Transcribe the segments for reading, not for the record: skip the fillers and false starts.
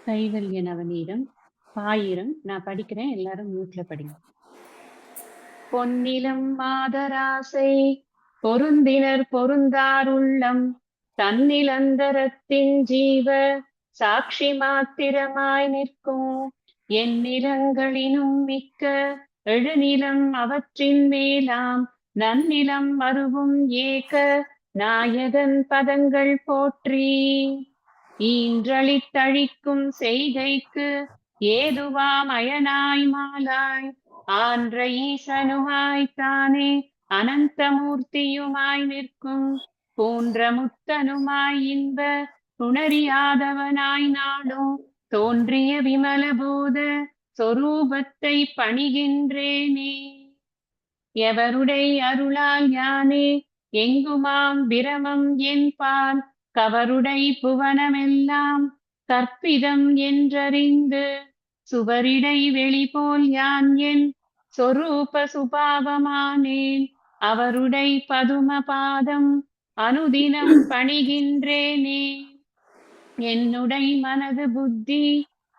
கைவல்ய நவநீதம் பாயிரம். நான் படிக்கிறேன், எல்லாரும் மியூட்ல படிங்க. பொன்னிலம் மாதராசை பொருந்தினர் பொருந்தார் உள்ளம் தன்னிலந்தரத்தின் ஜீவ சாட்சி மாத்திரமாய் நிற்கும் எந்நிலங்களினும் மிக்க எழுநிலம் அவற்றின் மேலாம் நன்னிலம் மருவும் ஏக நாயகன் பதங்கள் போற்றி. ஈன்றளித்தழிக்கும் செய்கைக்கு ஏதுவாம் அயனாய் மாலாய் ஆன்ற ஈசனுமாய்த்தானே அனந்தமூர்த்தியுமாய் நிற்கும் போன்ற முத்தனுமாய் இன்ப உணரியாதவனாய் நாடும் தோன்றிய விமலபோத சொரூபத்தை பணிகின்றேனே. எவருடை அருளால் யானே எங்குமாம் பிரமம் என்பான் கவருடை புவனமெல்லாம் கற்பிதம் என்றறிந்து சுவரிடை வெளிபோல் யான் என் சொரூப சுபாவமானேன் அவருடை பதும பாதம் அனுதினம் பணிகின்றேனே. என்னுடை மனது புத்தி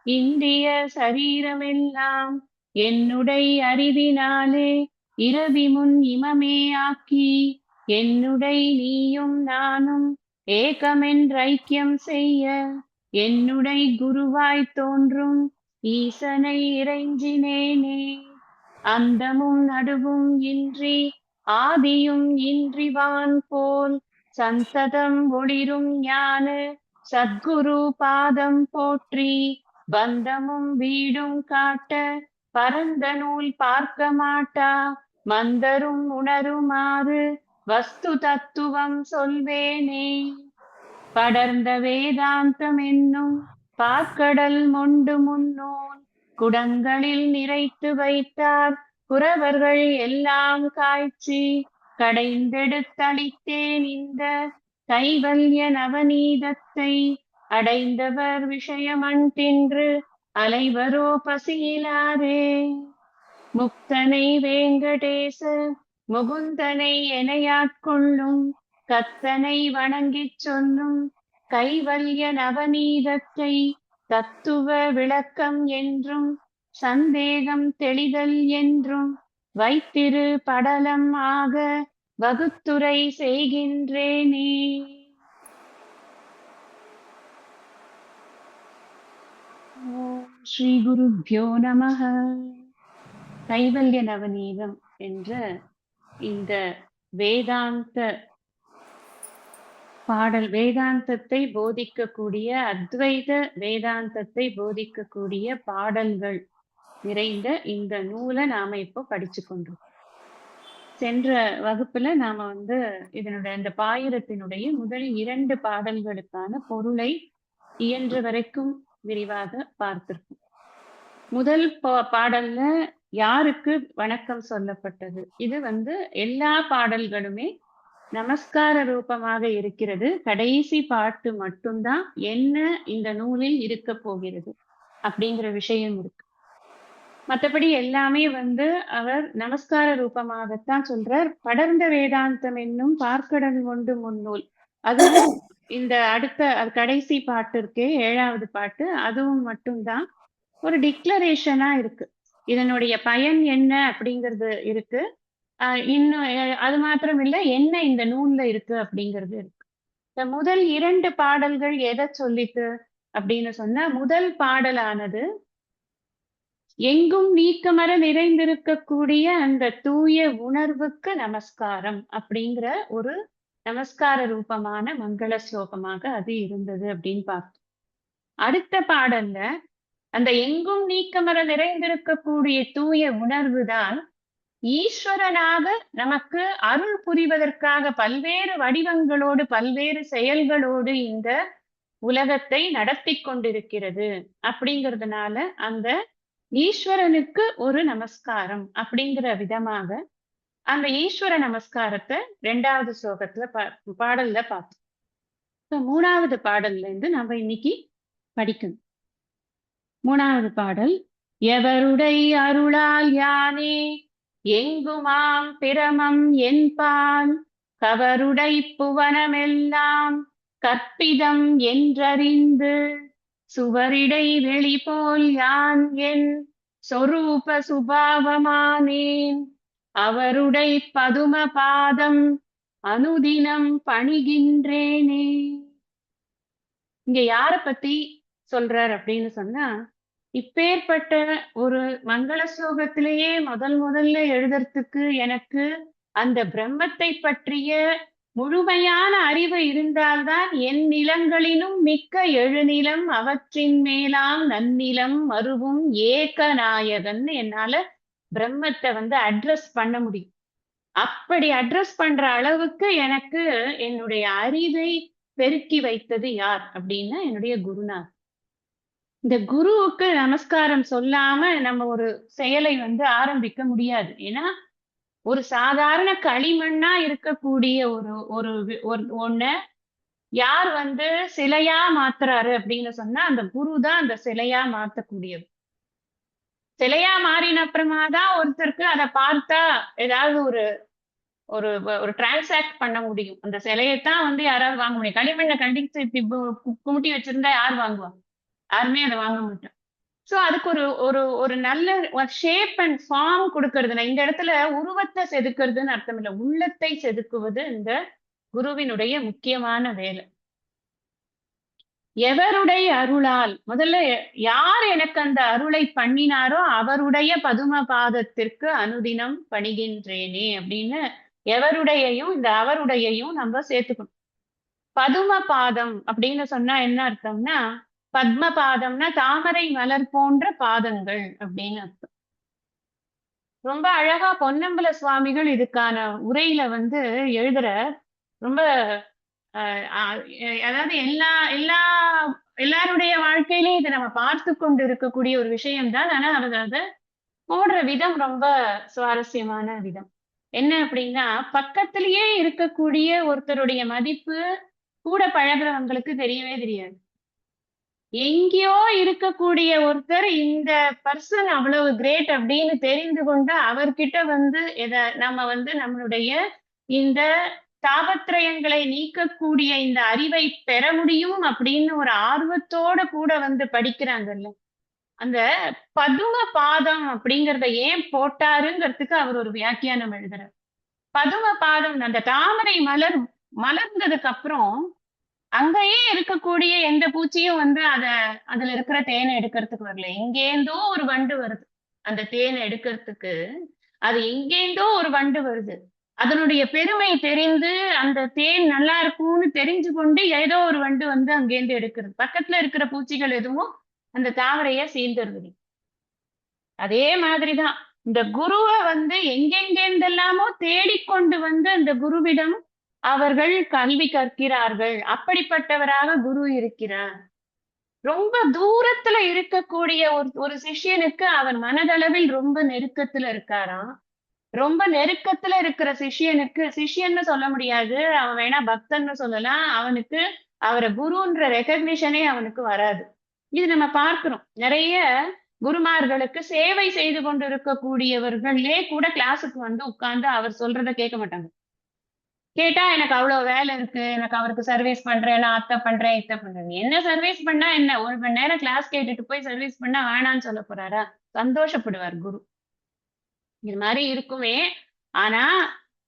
இந்திய சரீரமெல்லாம் என்னுடை அறிவினாலே இரவி முன் இமமே ஆக்கி என்னுடை நீயும் நானும் ஏகமென்றைக்கியம் செய்ய என்னுடை குருவாய் தோன்றும் ஈசனை இறைஞ்சினேனே. அந்தமும் நடுவும் இன்றி ஆதியும் இன்றிவான் போல் சந்ததம் ஒளிரும் ஞான சத்குரு பாதம் போற்றி. பந்தமும் வீடும் காட்ட பரந்த நூல் பார்க்க மாட்டா மந்தரும் உணருமாறு வஸ்து தத்துவம் சொல்வேனே. படர்ந்த வேதாந்தம் என்னும் பார்க்கடல் மொண்டு முன்னோன் குடங்களில் நிறைத்து வைத்தார் புறவர்கள் எல்லாம் காய்ச்சி கடைந்தெடுத்தளித்தேன் இந்த கைவல்ய நவநீதத்தை அடைந்தவர் விஷயமன் தின்று அலைவரோ பசியிலாரே. முக்தனை வேங்கடேச முகுந்தனை எனையாட்கொள்ளும் கத்தனை வணங்கிச் சொல்லும் கைவல்ய நவநீதத்தை தத்துவ விளக்கம் என்றும் சந்தேகம் தெளிதல் என்றும் வைத்திரு படலம் ஆக வகுத்துரை செய்கின்றேனே. ஓம் ஸ்ரீ குருப்யோ நமஹ. கைவல்ய நவநீதம் என்ற இந்த வேதாந்த பாடல், வேதாந்தத்தை போதிக்கக்கூடிய அத்வைத வேதாந்தத்தை போதிக்கக்கூடிய பாடல்கள் நிறைந்த இந்த நூலை நாம இப்போ படிச்சு கொண்டோம். சென்ற வகுப்புல நாம இதனுடைய இந்த பாயிரத்தினுடைய முதல் 2 பாடல்களுக்கான பொருளை இயன்ற வரைக்கும் விரிவாக பார்த்திருக்கோம். முதல் பாடல்ல யாருக்கு வணக்கம் சொல்லப்பட்டது? இது எல்லா பாடல்களுமே நமஸ்கார ரூபமாக இருக்கிறது. கடைசி பாட்டு மட்டும்தான் என்ன இந்த நூலில் இருக்க போகிறது அப்படிங்கிற விஷயம் இருக்கு. மற்றபடி எல்லாமே அவர் நமஸ்கார ரூபமாகத்தான் சொல்றார். படர்ந்த வேதாந்தம் என்னும் பார்க்கடல் கொண்டு முன்னூல், அதுவும் இந்த அடுத்த கடைசி பாட்டு இருக்கே 7வது பாட்டு, அதுவும் மட்டும்தான் ஒரு டிக்ளரேஷனா இருக்கு. இதனுடைய பயன் என்ன அப்படிங்கிறது இருக்கு. இன்னும் அது மாத்திரம் இல்ல, என்ன இந்த நூல்ல இருக்கு அப்படிங்கிறது இருக்கு. இந்த முதல் 2 பாடல்கள் எதை சொல்லிட்டு அப்படின்னு சொன்னா, முதல் பாடலானது எங்கும் நீக்கமர நிறைந்திருக்கக்கூடிய அந்த தூய உணர்வுக்கு நமஸ்காரம் அப்படிங்கிற ஒரு நமஸ்கார ரூபமான மங்கள ஸ்லோகமாக அது இருந்தது அப்படின்னு பார்த்தோம். அடுத்த பாடல்ல அந்த எங்கும் நீக்கமர நிறைந்திருக்கக்கூடிய தூய உணர்வு தான் ஈஸ்வரனாக நமக்கு அருள் புரிவதற்காக பல்வேறு வடிவங்களோடு பல்வேறு செயல்களோடு இந்த உலகத்தை நடத்தி கொண்டிருக்கிறது. அப்படிங்கிறதுனால அந்த ஈஸ்வரனுக்கு ஒரு நமஸ்காரம் அப்படிங்கிற விதமாக அந்த ஈஸ்வர நமஸ்காரத்தை 2வது ஸ்லோகத்துல பாடல்ல பார்த்தோம். 3வது பாடல்ல இருந்து நம்ம இன்னைக்கு படிக்கணும். 3வது பாடல், எவருடை அருளால் யானே எங்குமாம் பிரமம் என்பான் கவருடை புவனமெல்லாம் கற்பிதம் என்றறிந்து சுவரிடை வெளி போல் யான் என் சொரூப சுபாவமானேன் அவருடை பதும பாதம் அனுதினம் பணிகின்றேனே. இங்க யார பத்தி சொல்றார் அப்படின்னு சொன்னா, இப்பேற்பட்ட ஒரு மங்கள ஸ்லோகத்திலேயே முதல்ல எழுதுறதுக்கு எனக்கு அந்த பிரம்மத்தை பற்றிய முழுமையான அறிவு இருந்தால்தான் என் நிலங்களினும் மிக்க எழுநிலம் அவற்றின் மேலாம் நன்னிலம் மருவும் ஏகநாயகன் என்னால பிரம்மத்தை அட்ரஸ் பண்ண முடியும். அப்படி அட்ரஸ் பண்ற அளவுக்கு எனக்கு என்னுடைய அறிவை பெருக்கி வைத்தது யார் அப்படின்னா என்னுடைய குருநாத். இந்த குருவுக்கு நமஸ்காரம் சொல்லாம நம்ம ஒரு செயலை ஆரம்பிக்க முடியாது. ஏன்னா ஒரு சாதாரண களிமண்ணா இருக்கக்கூடிய ஒண்ண யார் சிலையா மாத்துறாரு அப்படின்னு சொன்னா அந்த குரு தான் அந்த சிலையா மாத்தக்கூடியவர். சிலையா மாறின அப்புறமா தான் ஒருத்தருக்கு அதை பார்த்தா ஏதாவது ஒரு ஒரு ஒரு டிரான்சாக்ட் பண்ண முடியும். அந்த சிலையைத்தான் யாராவது வாங்க முடியும். களிமண்ணை கண்டிச்சு இப்படி குமிட்டி வச்சிருந்தா யார் வாங்குவாங்க? யாருமே அதை வாங்க மாட்டோம். சோ அதுக்கு ஒரு ஒரு ஒரு நல்ல ஷேப் அண்ட் ஃபார்ம் கொடுக்கறது. இந்த இடத்துல உருவத்தை செதுக்குறதுன்னு அர்த்தம் இல்லை, உள்ளத்தை செதுக்குவது இந்த குருவினுடைய முக்கியமான வேலை. எவருடைய அருளால், முதல்ல யார் எனக்கு அந்த அருளை பண்ணினாரோ அவருடைய பதும பாதத்திற்கு அனுதினம் பணிகின்றேனே அப்படின்னு எவருடையையும் இந்த அவருடையையும் நம்ம சேர்த்துக்கணும். பதும பாதம் அப்படின்னு சொன்னா என்ன அர்த்தம்னா, பத்ம பாதம்னா தாமரை மலர் போன்ற பாதங்கள் அப்படின்னு அர்த்தம். ரொம்ப அழகா பொன்னம்பல சுவாமிகள் இதுக்கான உரையில எழுதுற. ரொம்ப அதாவது எல்லாருடைய வாழ்க்கையிலயும் இதை நம்ம பார்த்து கொண்டு இருக்கக்கூடிய ஒரு விஷயம்தான். ஆனா அதை போடுற விதம் ரொம்ப சுவாரஸ்யமான விதம். என்ன அப்படின்னா, பக்கத்திலேயே இருக்கக்கூடிய ஒருத்தருடைய மதிப்பு கூட பழகுறவங்களுக்கு தெரியவே தெரியாது. எங்கேயோ இருக்கக்கூடிய ஒருத்தர் இந்த பர்சன் அவ்வளவு கிரேட் அப்படின்னு தெரிந்து கொண்டு அவர்கிட்ட நம்ம நம்மளுடைய இந்த தாபத்திரயங்களை நீக்கக்கூடிய இந்த அறிவை பெற முடியும் அப்படின்னு ஒரு ஆர்வத்தோட கூட படிக்கிறாங்கல்ல. அந்த பதும பாதம் அப்படிங்கறத ஏன் போட்டாருங்கிறதுக்கு அவர் ஒரு வியாக்கியானம் எழுதுறார். பதும பாதம், அந்த தாமரை மலர்ந்ததுக்கு அப்புறம் அங்கேயே இருக்கக்கூடிய எந்த பூச்சியும் அதுல இருக்கிற தேனை எடுக்கிறதுக்கு வரல. எங்கேந்தோ ஒரு வண்டு வருது அந்த தேனை எடுக்கிறதுக்கு. அது எங்கேந்தோ ஒரு வண்டு வருது. அதனுடைய பெருமை தெரிந்து அந்த தேன் நல்லா இருக்கும்னு தெரிஞ்சு கொண்டு ஏதோ ஒரு வண்டு அங்கேருந்து எடுக்கிறது. பக்கத்துல இருக்கிற பூச்சிகள் எதுவும் அந்த தாமரைய சீர்ந்துருது. அதே மாதிரிதான் இந்த குருவை எங்கெங்கெந்தெல்லாமோ தேடிக்கொண்டு அந்த குருவிடம் அவர்கள் கல்வி கற்கிறார்கள். அப்படிப்பட்டவராக குரு இருக்கிறார். ரொம்ப தூரத்துல இருக்கக்கூடிய ஒரு சிஷ்யனுக்கு அவன் மனதளவில் ரொம்ப நெருக்கத்துல இருக்காராம். ரொம்ப நெருக்கத்துல இருக்கிற சிஷ்யன்னு சொல்ல முடியாது, அவன் வேணா பக்தன்னு சொல்லலாம். அவனுக்கு அவரை குருன்ற ரெகக்னிஷனே அவனுக்கு வராது. இது நம்ம பார்க்கிறோம். நிறைய குருமார்களுக்கு சேவை செய்து கொண்டு இருக்கக்கூடியவர்களே கூட கிளாஸுக்கு உட்கார்ந்து அவர் சொல்றத கேட்க மாட்டாங்க. கேட்டா எனக்கு அவ்வளவு வேலை இருக்கு, எனக்கு அவருக்கு சர்வீஸ் பண்றேன், நான் அத்தை பண்றேன் இத்தை பண்றேன். என்ன சர்வீஸ் பண்ணா என்ன? 1 மணி நேரம் கிளாஸ் கேட்டுட்டு போய் சர்வீஸ் பண்ணா வேணான்னு சொல்ல போறாரா? சந்தோஷப்படுவார் குரு. இது மாதிரி இருக்குமே. ஆனா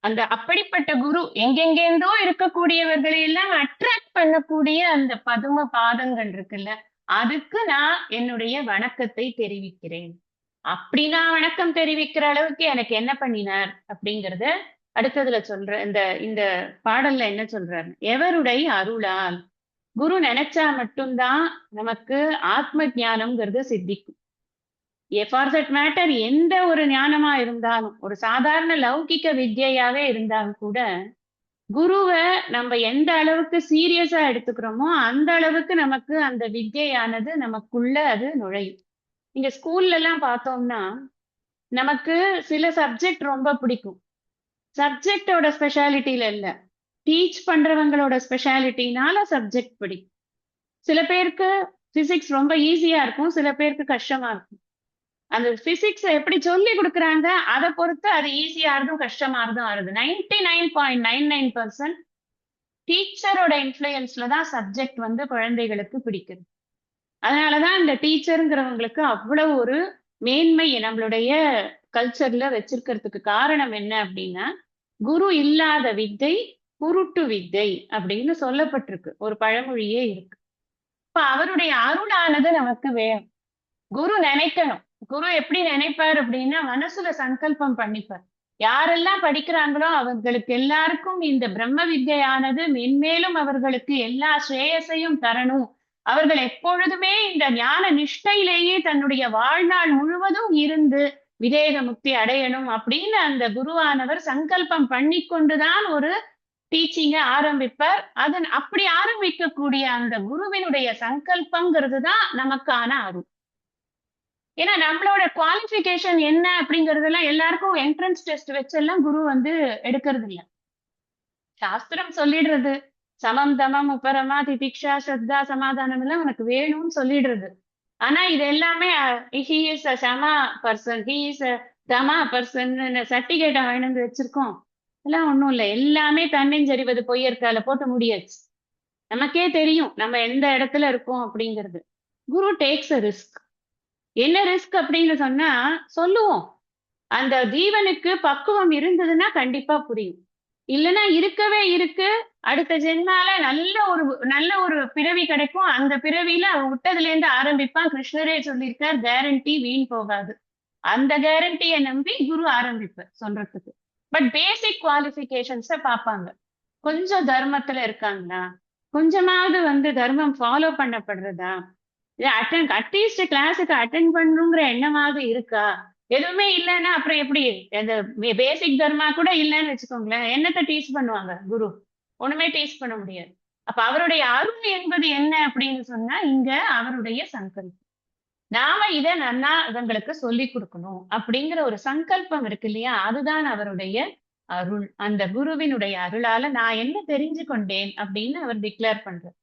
அந்த அப்படிப்பட்ட குரு எங்கெங்கேந்தோ இருக்கக்கூடியவர்களை எல்லாம் அட்ராக்ட் பண்ணக்கூடிய அந்த பதும பாதங்கள் இருக்குல்ல, அதுக்கு நான் என்னுடைய வணக்கத்தை தெரிவிக்கிறேன். அப்படி நான் வணக்கம் தெரிவிக்கிற அளவுக்கு எனக்கு என்ன பண்ணினார் அப்படிங்கறத அடுத்ததுல சொல்ற. இந்த பாடல்ல என்ன சொல்றாரு? எவருடைய அருளால். குரு நினைச்சா மட்டும்தான் நமக்கு ஆத்ம ஞானம்ங்கிறது சித்திக்கும். ஃபார் தட் மேட்டர் எந்த ஒரு ஞானமா இருந்தாலும், ஒரு சாதாரண லௌகிக்க வித்யாவே இருந்தாலும் கூட குருவை நம்ம எந்த அளவுக்கு சீரியஸா எடுத்துக்கிறோமோ அந்த அளவுக்கு நமக்கு அந்த வித்யானது நமக்குள்ள அது நுழையும். இங்க ஸ்கூல்ல எல்லாம் பார்த்தோம்னா நமக்கு சில சப்ஜெக்ட் ரொம்ப பிடிக்கும். சப்ஜெக்டோட ஸ்பெஷாலிட்டியில இல்ல, டீச் பண்றவங்களோட ஸ்பெஷாலிட்டினால சப்ஜெக்ட் பிடிக்கும். சில பேருக்கு பிசிக்ஸ் ரொம்ப ஈஸியா இருக்கும், சில பேருக்கு கஷ்டமா இருக்கும். அந்த பிசிக்ஸ் எப்படி சொல்லி கொடுக்குறாங்க அதை பொறுத்து அது ஈஸியா இருந்தும் கஷ்டமா இருந்தும் வருது. 99.99% டீச்சரோட இன்ஃப்ளூயன்ஸ்ல தான் சப்ஜெக்ட் குழந்தைகளுக்கு பிடிக்குது. அதனாலதான் இந்த டீச்சருங்கிறவங்களுக்கு அவ்வளவு ஒரு மேன்மை நம்மளுடைய கல்ச்சர்ல வச்சிருக்கிறதுக்கு காரணம் என்ன அப்படின்னா, குரு இல்லாத வித்தை குருட்டு வித்தை அப்படின்னு சொல்லப்பட்டிருக்கு. ஒரு பழமொழியே இருக்கு. இப்ப அவருடைய அருளானது நமக்கு வேணும். குரு நினைக்கணும். குரு எப்படி நினைப்பார் அப்படின்னா, மனசுல சங்கல்பம் பண்ணிப்பார். யாரெல்லாம் படிக்கிறாங்களோ அவர்களுக்கு எல்லாருக்கும் இந்த பிரம்ம வித்தையானது மென்மேலும் அவர்களுக்கு எல்லா ஸ்ரேயஸையும் தரணும். அவர்கள் எப்பொழுதுமே இந்த ஞான நிஷ்டையிலேயே தன்னுடைய வாழ்நாள் முழுவதும் இருந்து விதேக முக்தி அடையணும் அப்படின்னு அந்த குருவானவர் சங்கல்பம் பண்ணி கொண்டுதான் ஒரு டீச்சிங்க ஆரம்பிப்பார். அதன் அப்படி ஆரம்பிக்கக்கூடிய அந்த குருவினுடைய சங்கல்பங்கிறது தான் நமக்கான அருள். ஏன்னா நம்மளோட குவாலிஃபிகேஷன் என்ன அப்படிங்கறதெல்லாம் எல்லாருக்கும் என்ட்ரன்ஸ் டெஸ்ட் வச்செல்லாம் குரு வந்து எடுக்கிறது இல்ல. சாஸ்திரம் சொல்லிடுறது சமம் தமம் உபரமா திதிக்ஷா ஸ்ரத்தா சமாதானம் எல்லாம் உனக்கு வேணும்னு சொல்லிடுறது. ஆனா இது எல்லாமே ஹி இஸ் அ சமா பர்சன், ஹி இஸ் அ தமா பர்சன் சர்டிபிகேட்டை வாங்கிட்டு வச்சிருக்கோம். எல்லாம் ஒண்ணும் இல்லை. எல்லாமே தன்னெஞ்சறிவது பொய்யற்கால போட்டு முடியாச்சு. நமக்கே தெரியும் நம்ம எந்த இடத்துல இருக்கோம் அப்படிங்கிறது. குரு டேக்ஸ் அ ரிஸ்க். என்ன ரிஸ்க் அப்படின்னு சொன்னா சொல்லுவோம். அந்த ஜீவனுக்கு பக்குவம் இருந்ததுன்னா கண்டிப்பா புரியும். இல்லைன்னா இருக்கவே இருக்கு. அடுத்த ஜென்மால நல்ல ஒரு பிறவி கிடைக்கும். அந்த பிறவியில அவன் விட்டதுல இருந்து ஆரம்பிப்பான். கிருஷ்ணரே சொல்லியிருக்கார், கேரண்டி வீண் போகாது. அந்த கேரண்டியை நம்பி குரு ஆரம்பிப்பார் சொல்றதுக்கு. பட் பேசிக் குவாலிஃபிகேஷன்ஸ பார்ப்பாங்க. கொஞ்சம் தர்மத்துல இருக்காங்களா, கொஞ்சமாவது வந்து தர்மம் ஃபாலோ பண்ணப்படுறதா, அட்லீஸ்ட் கிளாஸுக்கு அட்டென்ட் பண்ணணுங்கிற எண்ணமாவது இருக்கா, எதுவுமே இல்லைன்னா அப்புறம் எப்படி அந்த பேசிக் தர்மா கூட இல்லைன்னு வச்சுக்கோங்களேன், என்னத்தை டீச் பண்ணுவாங்க குரு? ஒண்ணுமே டீச் பண்ண முடியாது. அப்ப அவருடைய அருள் என்பது என்ன அப்படின்னு சொன்னா இங்க அவருடைய சங்கல்பம். நாம இத நன்னா இவங்களுக்கு சொல்லி கொடுக்கணும் அப்படிங்கிற ஒரு சங்கல்பம் இருக்கு இல்லையா, அதுதான் அவருடைய அருள். அந்த குருவினுடைய அருளால நான் என்ன தெரிஞ்சு கொண்டேன் அப்படின்னு அவர் டிக்ளேர் பண்றார்.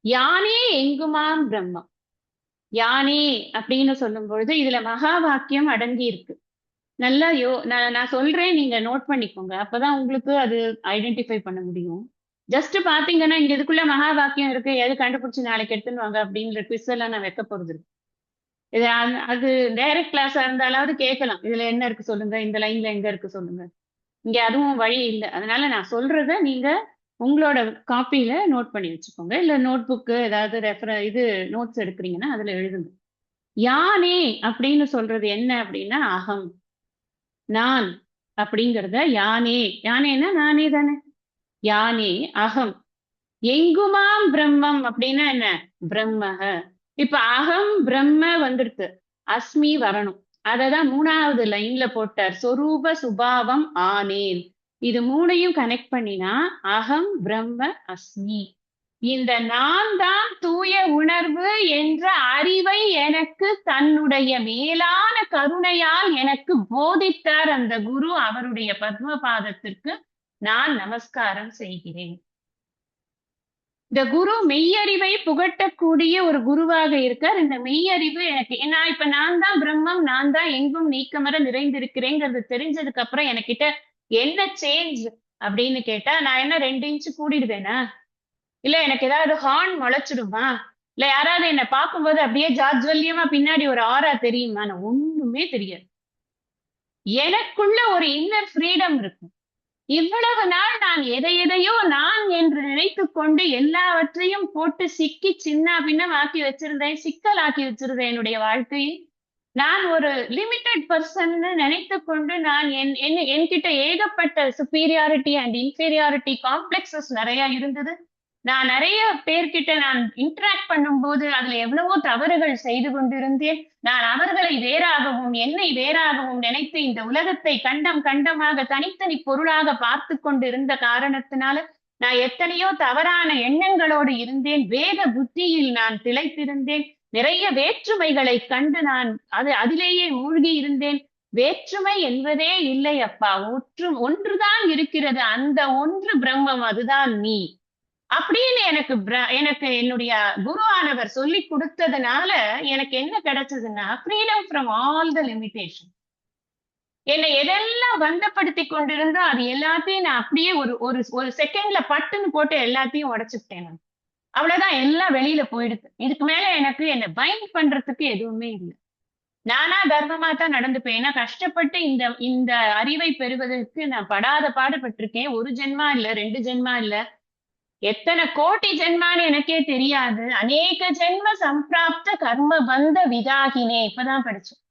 யானே எங்குமாம் பிரம்மம். யானே அப்படின்னு சொல்லும் பொழுது இதுல மகா வாக்கியம் அடங்கி இருக்கு. நல்லா நான் சொல்றேன், நீங்க நோட் பண்ணிக்கோங்க. அப்பதான் உங்களுக்கு அது ஐடென்டிஃபை பண்ண முடியும். ஜஸ்ட் பாத்தீங்கன்னா இங்க இதுக்குள்ள மகா வாக்கியம் இருக்கு, எது கண்டுபிடிச்சு நாளைக்கு எடுத்துன்னு வாங்க அப்படின்ற குவிஸ் எல்லாம் நான் வைக்க போறது இருக்கு. இது அது டைரக்ட் கிளாஸா இருந்தாலாவது கேட்கலாம். இதுல என்ன இருக்கு சொல்லுங்க, இந்த லைன்ல எங்க இருக்கு சொல்லுங்க. இங்க அதுவும் வழி இல்லை. அதனால நான் சொல்றத நீங்க உங்களோட காப்பியில நோட் பண்ணி வச்சுக்கோங்க. இல்ல நோட் புக்கு ஏதாவது இது நோட்ஸ் எடுக்கிறீங்கன்னா அதுல எழுதுங்க. யானே அப்படின்னு சொல்றது என்ன அப்படின்னா அகம், நான் அப்படிங்கிறத யானே. யானேன்னா நானே தானே. யானே அகம் எங்குமாம் பிரம்மம் அப்படின்னா என்ன, பிரம்மக. இப்ப அகம் பிரம்ம வந்துடுது, அஸ்மி வரணும். அததான் 3வது லைன்ல போட்டார், சொரூப சுபாவம் ஆனேன். இது 3யும் கனெக்ட் பண்ணினா அகம் பிரம்ம அஸ்மி. இந்த நான் தான் தூய உணர்வு என்ற அறிவை எனக்கு தன்னுடைய மேலான கருணையால் எனக்கு போதித்தார் அந்த குரு. அவருடைய பத்மபாதத்திற்கு நான் நமஸ்காரம் செய்கிறேன். இந்த குரு மெய்யறிவை புகட்டக்கூடிய ஒரு குருவாக இருக்கார். இந்த மெய்யறிவு எனக்கு ஏன்னா இப்ப நான் தான் பிரம்மம், நான் தான் எங்கும் நீக்கமர நிறைந்திருக்கிறேங்கிறது தெரிஞ்சதுக்கு அப்புறம் எனக்கிட்ட என்ன சேஞ்ச் அப்படின்னு கேட்டா, நான் என்ன 2 இன்ச்சு கூடிடுவேனா, இல்ல எனக்கு ஏதாவது ஹார்ன் முளைச்சிடுமா, இல்ல யாராவது என்ன பார்க்கும்போது அப்படியே ஜாஜ்வல்யமா பின்னாடி ஒரு ஆரா தெரியுமா, ஒண்ணுமே தெரியாது. எனக்குள்ள ஒரு இன்னர் ஃப்ரீடம் இருக்கு. இவ்வளவு நாள் நான் எதையோ நான் என்று நினைத்துக் கொண்டு எல்லாவற்றையும் போட்டு சிக்கி சின்ன பின்னமாக்கி வச்சிருந்தேன், சிக்கலாக்கி வச்சிருந்தேன் என்னுடைய வாழ்க்கையை. நான் ஒரு லிமிட்டட் பர்சன் நினைத்து கொண்டு நான் என்கிட்ட ஏகப்பட்ட சுப்பீரியாரிட்டி அண்ட் இன்ஃபீரியாரிட்டி காம்ப்ளெக்ஸஸ் நிறைய இருந்தது. நான் நிறைய பேர்கிட்ட நான் இன்டராக்ட் பண்ணும்போது அதுல எவ்வளவோ தவறுகள் செய்து கொண்டிருந்தேன். நான் அவர்களை வேறாகவும் என்னை வேறாகவும் நினைத்து இந்த உலகத்தை கண்டம் கண்டமாக தனித்தனி பொருளாக பார்த்து கொண்டு இருந்த காரணத்தினால நான் எத்தனையோ தவறான எண்ணங்களோடு இருந்தேன். வேத புத்தியில் நான் திளைத்திருந்தேன். நிறைய வேற்றுமைகளை கண்டு நான் அதிலேயே மூழ்கி இருந்தேன். வேற்றுமை என்பதே இல்லை அப்பா, ஒன்றுதான் இருக்கிறது, அந்த ஒன்று பிரம்மம், அதுதான் நீ அப்படின்னு எனக்கு என்னுடைய குருவானவர் சொல்லி கொடுத்ததுனால எனக்கு என்ன கிடைச்சதுன்னா freedom from all the limitation. என்னை எதெல்லாம் பந்தப்படுத்தி கொண்டிருந்தோ அது எல்லாத்தையும் நான் அப்படியே ஒரு ஒரு ஒரு செகண்ட்ல பட்டுன்னு போட்டு எல்லாத்தையும் உடைச்சுட்டேன் நான். அவ்வளவுதான், எல்லாம் வெளியில போயிடுது. இதுக்கு மேல எனக்கு என்ன பைண்ட் பண்றதுக்கு எதுவுமே இல்லை. நானா தர்மமா தான் நடந்துப்பேன். ஏன்னா கஷ்டப்பட்டு இந்த இந்த அறிவை பெறுவதற்கு நான் படாத பாடுபட்டிருக்கேன். ஒரு ஜென்மா இல்ல, 2 ஜென்மா இல்ல, எத்தனை கோடி ஜென்மான்னு எனக்கே தெரியாது. அநேக ஜென்ம சம்பிராப்த கர்ம பந்த விதாகினே, இப்பதான் படிச்சேன்.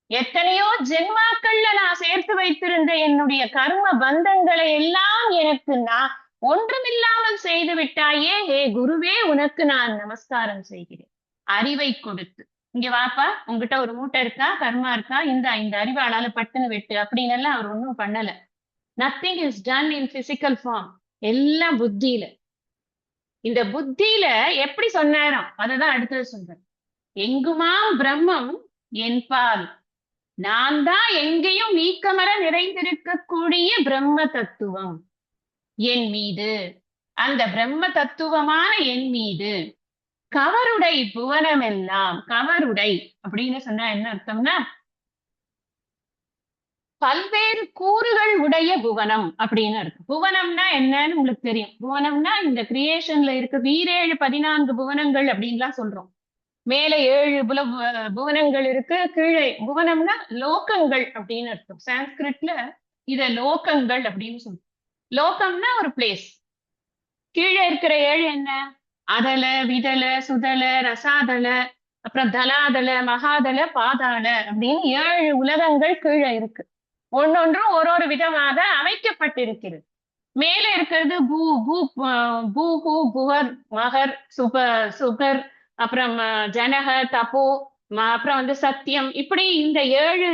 எத்தனையோ ஜென்மாக்கள்ல நான் சேர்த்து வைத்திருந்த என்னுடைய கர்ம பந்தங்களை எல்லாம் எனக்கு நான் ஒன்றுமில்லாமல் செய்து விட்டாயே. ஹே குருவே, உனக்கு நான் நமஸ்காரம் செய்கிறேன். அறிவை கொடுத்து, இங்க வாப்பா, உங்ககிட்ட ஒரு மூட்டை இருக்கா, கர்மா இருக்கா, இந்த அறிவாளால பட்டுன்னு வெட்டு அப்படின்னு எல்லாம் அவர் ஒன்றும் பண்ணல. Nothing is done in physical form, எல்லாம் புத்தியில. இந்த புத்தியில எப்படி சொன்னாரோ அததான் அடுத்தது சொல்றேன். எங்குமாம் பிரம்மம் என்பால், நான் தான் எங்கேயும் நீக்கமர நிறைந்திருக்கக்கூடிய பிரம்ம தத்துவம் என் மீது, அந்த பிரம்ம தத்துவமான என் மீது கவருடை புவனம் எல்லாம். கவருடை அப்படின்னு சொன்னா என்ன அர்த்தம்னா, பல்வேறு கூறுகள் உடைய புவனம் அப்படின்னு இருக்கு. புவனம்னா என்னன்னு உங்களுக்கு தெரியும். புவனம்னா இந்த கிரியேஷன்ல இருக்க 14 புவனங்கள் அப்படின்லாம் சொல்றோம். மேல 7 புவனங்கள் இருக்கு, கீழே புவனம்னா லோகங்கள் அப்படின்னு அர்த்தம். சான்ஸ்கிரிட்ல இத லோகங்கள் அப்படின்னு சொல்றோம். லோகம்னா ஒரு பிளேஸ். கீழே இருக்கிற 7 என்ன? அதல, விதல, சுதல, ரசாதல, அப்புறம் தலாதல, மகாதல, பாதாள அப்படின்னு 7 உலகங்கள் கீழே இருக்கு. ஒன்னொன்றும் ஒரு விதமாக அமைக்கப்பட்டிருக்கிறது. மேல இருக்கிறது பூ பூ பூஹு, புவர், மகர், சுகர், அப்புறம் ஜனக, தபோ, அப்புறம் சத்தியம், இப்படி இந்த 7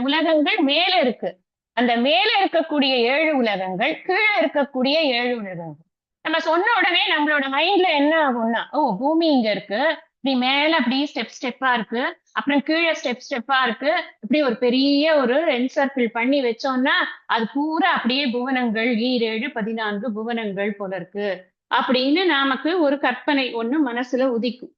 உலகங்கள் மேல இருக்கு. அந்த மேல இருக்கக்கூடிய 7 உலகங்கள், கீழே இருக்கக்கூடிய 7 உலகங்கள். நம்ம சொன்ன உடனே நம்மளோட மைண்ட்ல என்ன ஆகும்னா, ஓ பூமி இங்க இருக்கு, இப்படி மேல அப்படி ஸ்டெப்பா இருக்கு, அப்புறம் கீழே ஸ்டெப்பா இருக்கு, இப்படி ஒரு பெரிய ஒரு என்சர்க்கிள் பண்ணி வச்சோம்னா அது பூரா அப்படியே புவனங்கள், 14 புவனங்கள் போல இருக்கு அப்படின்னு நமக்கு ஒரு கற்பனை ஒண்ணு மனசுல உதிக்கும்.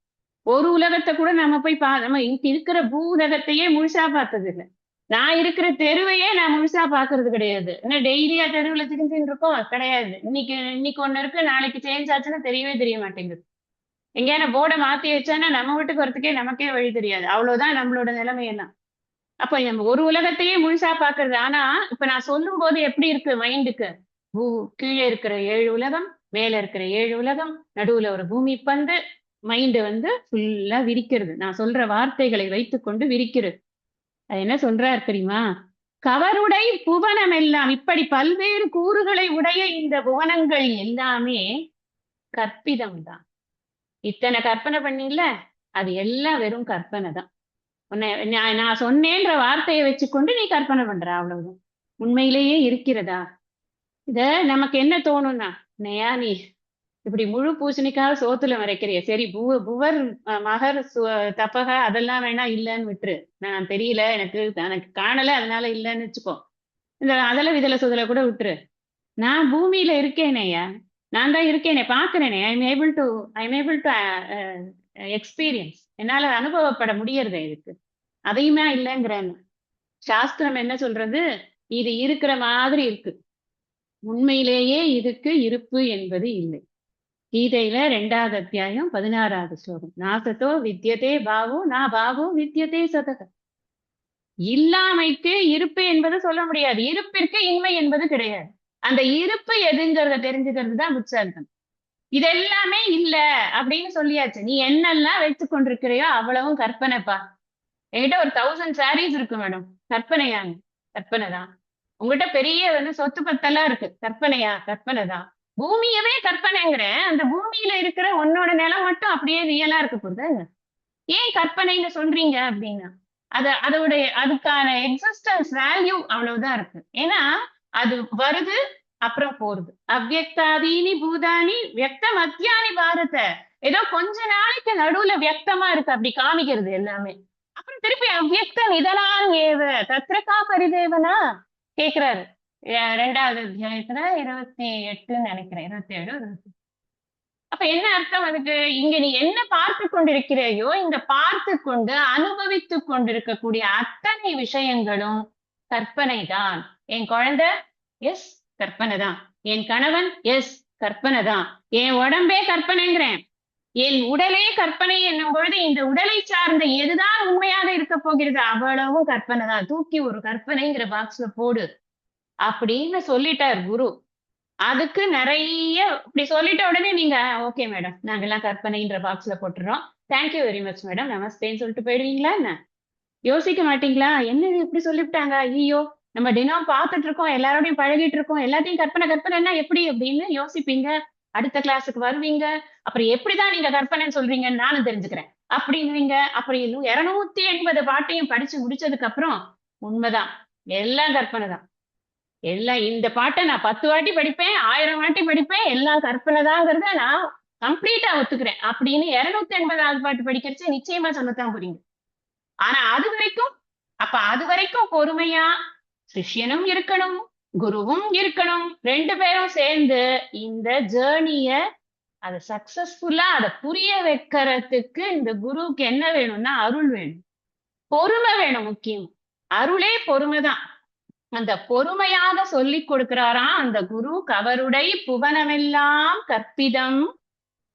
ஒரு உலகத்தை கூட நம்ம போய் நம்ம இருக்கிற பூ உலகத்தையே முழுசா பார்த்தது இல்லை. நான் இருக்கிற தெருவையே நான் முழுசா பாக்குறது கிடையாது. என்ன டெய்லியா தெருவுல திரிஞ்சுட்டு இருக்கோம் கிடையாது. இன்னைக்கு ஒண்ணு இருக்கு, நாளைக்கு சேஞ்ச் ஆச்சுன்னா தெரியவே தெரிய மாட்டேங்குது. எங்கேயான போர்டை மாத்தி வச்சானா நம்ம வீட்டுக்கு வரத்துக்கே நமக்கே வழி தெரியாது. அவ்வளவுதான் நம்மளோட நிலைமையெல்லாம். அப்ப நம்ம ஒரு உலகத்தையே முழுசா பாக்குறது. ஆனா இப்ப நான் சொல்லும் போது எப்படி இருக்கு மைண்டுக்கு? கீழே இருக்கிற 7 உலகம், மேல இருக்கிற 7 உலகம், நடுவுல ஒரு பூமி பந்து, மைண்டு ஃபுல்லா விரிக்கிறது. நான் சொல்ற வார்த்தைகளை வைத்துக்கொண்டு விரிக்கிறது. அது என்ன சொல்றாரு தெரியுமா? கவருடை புவனம் எல்லாம், இப்படி பல்வேறு கூறுகளை உடைய இந்த புவனங்கள் எல்லாமே கற்பிதம் தான். இத்தனை கற்பனை பண்ணீங்கல்ல, அது எல்லாம் வெறும் கற்பனை தான். நான் சொன்னேன்ற வார்த்தையை வச்சுக்கொண்டு நீ கற்பனை பண்ற, அவ்வளவுதான். உண்மையிலேயே இருக்கிறதா? இத நமக்கு என்ன தோணும்னா, நையா நீ இப்படி முழு பூசணிக்காக சோத்துல மறைக்கிறிய, சரி புவர், மகர், தப்பக அதெல்லாம் வேணா இல்லைன்னு விட்டுரு. நான் தெரியல, எனக்கு காணல அதனால இல்லைன்னு வச்சுக்கோ. இந்த அதல விதல சுதல கூட விட்டுரு. நான் பூமியில இருக்கேனேயா, நான் தான் இருக்கேனே, பாக்குறேனே. I am able to experience. என்னால அனுபவப்பட முடியறதே இதுக்கு. அதையுமே இல்லைங்கிறேன்னு. சாஸ்திரம் என்ன சொல்றது? இது இருக்கிற மாதிரி இருக்கு, உண்மையிலேயே இதுக்கு இருப்பு என்பது இல்லை. கீதையில 2வது அத்தியாயம் 16வது ஸ்லோகம். நாசத்தோ வித்யதே பாவோ நா பாவோ வித்யதே சதக. இல்லாமைக்கு இருப்பு என்பது சொல்ல முடியாது, இருப்பிற்கு இன்மை என்பது கிடையாது. அந்த இருப்பு எதுங்கிறத தெரிஞ்சுக்கிறது தான் புத்தாந்தம். இதெல்லாமே இல்ல அப்படின்னு சொல்லியாச்சு. நீ என்னெல்லாம் வைத்து கொண்டிருக்கிறையோ அவ்வளவும் கற்பனைப்பா. என்கிட்ட ஒரு 1000 சாரீஸ் இருக்கு மேடம், கற்பனையாங்க? கற்பனை தான். உங்ககிட்ட பெரிய சொத்து பத்தெல்லாம் இருக்கு, கற்பனையா? கற்பனை தான். பூமியவே கற்பனைங்கிறேன், அந்த பூமியில இருக்கிற உன்னோட நிலம் மட்டும் அப்படியே ரியலா இருக்க போகுது. ஏன் கற்பனைன்னு சொல்றீங்க அப்படின்னா, அதுக்கான எக்ஸிஸ்டன்ஸ் வேல்யூ அவ்வளவுதான் இருக்கு. ஏன்னா அது வருது அப்புறம் போறது. அவ்யக்தாதீனி பூதானி வியக்த மத்தியானி பாரத. ஏதோ கொஞ்ச நாளைக்கு நடுவுல வியக்தமா இருக்கு, அப்படி காமிக்கிறது எல்லாமே. அப்புறம் திருப்பி அவ்யக்தம் இதெல்லாம் ஏவ தத்ரகா பரிதேவனா கேக்குறாரு. 2வது அத்தியாயத்துல 28 நினைக்கிறேன், 27. அப்ப என்ன அர்த்தம் அதுக்கு? இங்க நீ என்ன பார்த்து கொண்டிருக்கிறையோ, இந்த பார்த்து கொண்டு அனுபவித்து கொண்டிருக்கக்கூடிய அத்தனை விஷயங்களும் கற்பனை தான். என் குழந்தை, எஸ் கற்பனை தான். என் கணவன், எஸ் கற்பனை தான். என் உடம்பே கற்பனைங்கிறேன். என் உடலே கற்பனை என்னும் பொழுது இந்த உடலை சார்ந்த எதுதான் உண்மையாக இருக்க போகிறது? அவ்வளவும் கற்பனை தான். தூக்கி ஒரு கற்பனைங்கிற பாக்ஸ்ல போடு அப்படின்னு சொல்லிட்டார் குரு. அதுக்கு நிறைய இப்படி சொல்லிட்ட உடனே நீங்க ஓகே மேடம், நாங்கெல்லாம் கற்பனைன்ற பாக்ஸ்ல போட்டுறோம், தேங்க்யூ வெரி மச் மேடம், நமஸ்தேன்னு சொல்லிட்டு போயிடுவீங்களா என்ன? யோசிக்க மாட்டீங்களா? என்ன இது இப்படி சொல்லிவிட்டாங்க, ஐயோ நம்ம தினம் பார்த்துட்டு இருக்கோம், எல்லாரோடையும் பழகிட்டு இருக்கோம், எல்லாத்தையும் கற்பனை கற்பனைன்னா எப்படி அப்படின்னு யோசிப்பீங்க. அடுத்த கிளாஸுக்கு வருவீங்க. அப்புறம் எப்படிதான் நீங்க கற்பனைன்னு சொல்றீங்கன்னு நானும் தெரிஞ்சுக்கிறேன் அப்படின்னுவீங்க. அப்படி 280 பாட்டையும் படிச்சு முடிச்சதுக்கு அப்புறம் உண்மைதான், எல்லாம் கற்பனை தான். எல்லாம் இந்த பாட்டை நான் 10 வாட்டி படிப்பேன், 1000 வாட்டி படிப்பேன், எல்லாம் கற்பனை தாங்கிறத நான் கம்ப்ளீட்டா ஒத்துக்கிறேன் அப்படின்னு 280வது பாட்டு படிக்கிறச்சு நிச்சயமா சொல்லத்தான் புரியுங்க. ஆனா அது வரைக்கும் பொறுமையா சிஷ்யனும் இருக்கணும், குருவும் இருக்கணும். 2 பேரும் சேர்ந்து இந்த ஜேர்னிய அதை சக்சஸ்ஃபுல்லா அதை புரிய வைக்கிறதுக்கு இந்த குருவுக்கு என்ன வேணும்னா அருள் வேணும், பொறுமை வேணும். முக்கியம் அருளே பொறுமைதான். அந்த பொறுமையாக சொல்லி கொடுக்கிறாராம் அந்த குரு. கவருடை புவனமெல்லாம் கற்பிதம்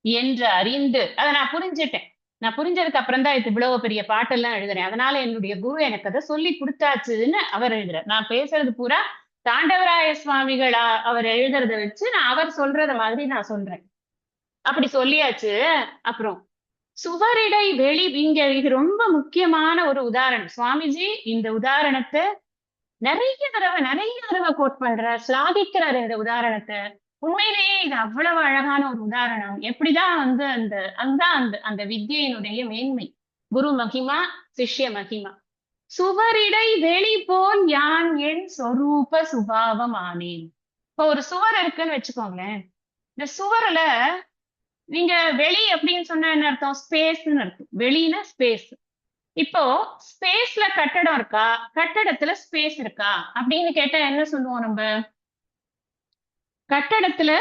என்று அறிந்து, அதை நான் புரிஞ்சுட்டேன். நான் புரிஞ்சதுக்கு அப்புறம் தான் இது இவ்வளவு பெரிய பாட்டெல்லாம் எழுதுறேன். அதனால என்னுடைய குரு எனக்கு அதை சொல்லி கொடுத்தாச்சுன்னு அவர் எழுதுறார். நான் பேசுறது பூரா தாண்டவராய சுவாமிகள் அவர் எழுதுறத வச்சு நான் அவர் சொல்றத மாதிரி நான் சொல்றேன். அப்படி சொல்லியாச்சு. அப்புறம் சுவரிடை வெளி, இங்க இது ரொம்ப முக்கியமான ஒரு உதாரணம். சுவாமிஜி இந்த உதாரணத்தை நிறைய தடவை கோட் பண்றார், சிலாகிக்கிறார் இந்த உதாரணத்தை. உண்மையிலேயே இது அவ்வளவு அழகான ஒரு உதாரணம். எப்படிதான் அந்த அந்த அந்த வித்யினுடைய மேன்மை, குரு மகிமா சிஷ்ய மகிமா. சுவரிடை வெளி போல் யான் என் சொரூப சுபாவம் ஆனேன். இப்போ ஒரு சுவர் இருக்குன்னு வச்சுக்கோங்களேன். இந்த சுவர்ல நீங்க வெளி அப்படின்னு சொன்னா என்ன அர்த்தம்? ஸ்பேஸ்ன்னு அர்த்தம். வெளினா ஸ்பேஸ். இப்போ ஸ்பேஸ்ல கட்டடம் இருக்கா, கட்டடத்துல ஸ்பேஸ் இருக்கா அப்படின்னு கேட்டா என்ன சொல்லுவோம் நம்ம? கட்டடத்துல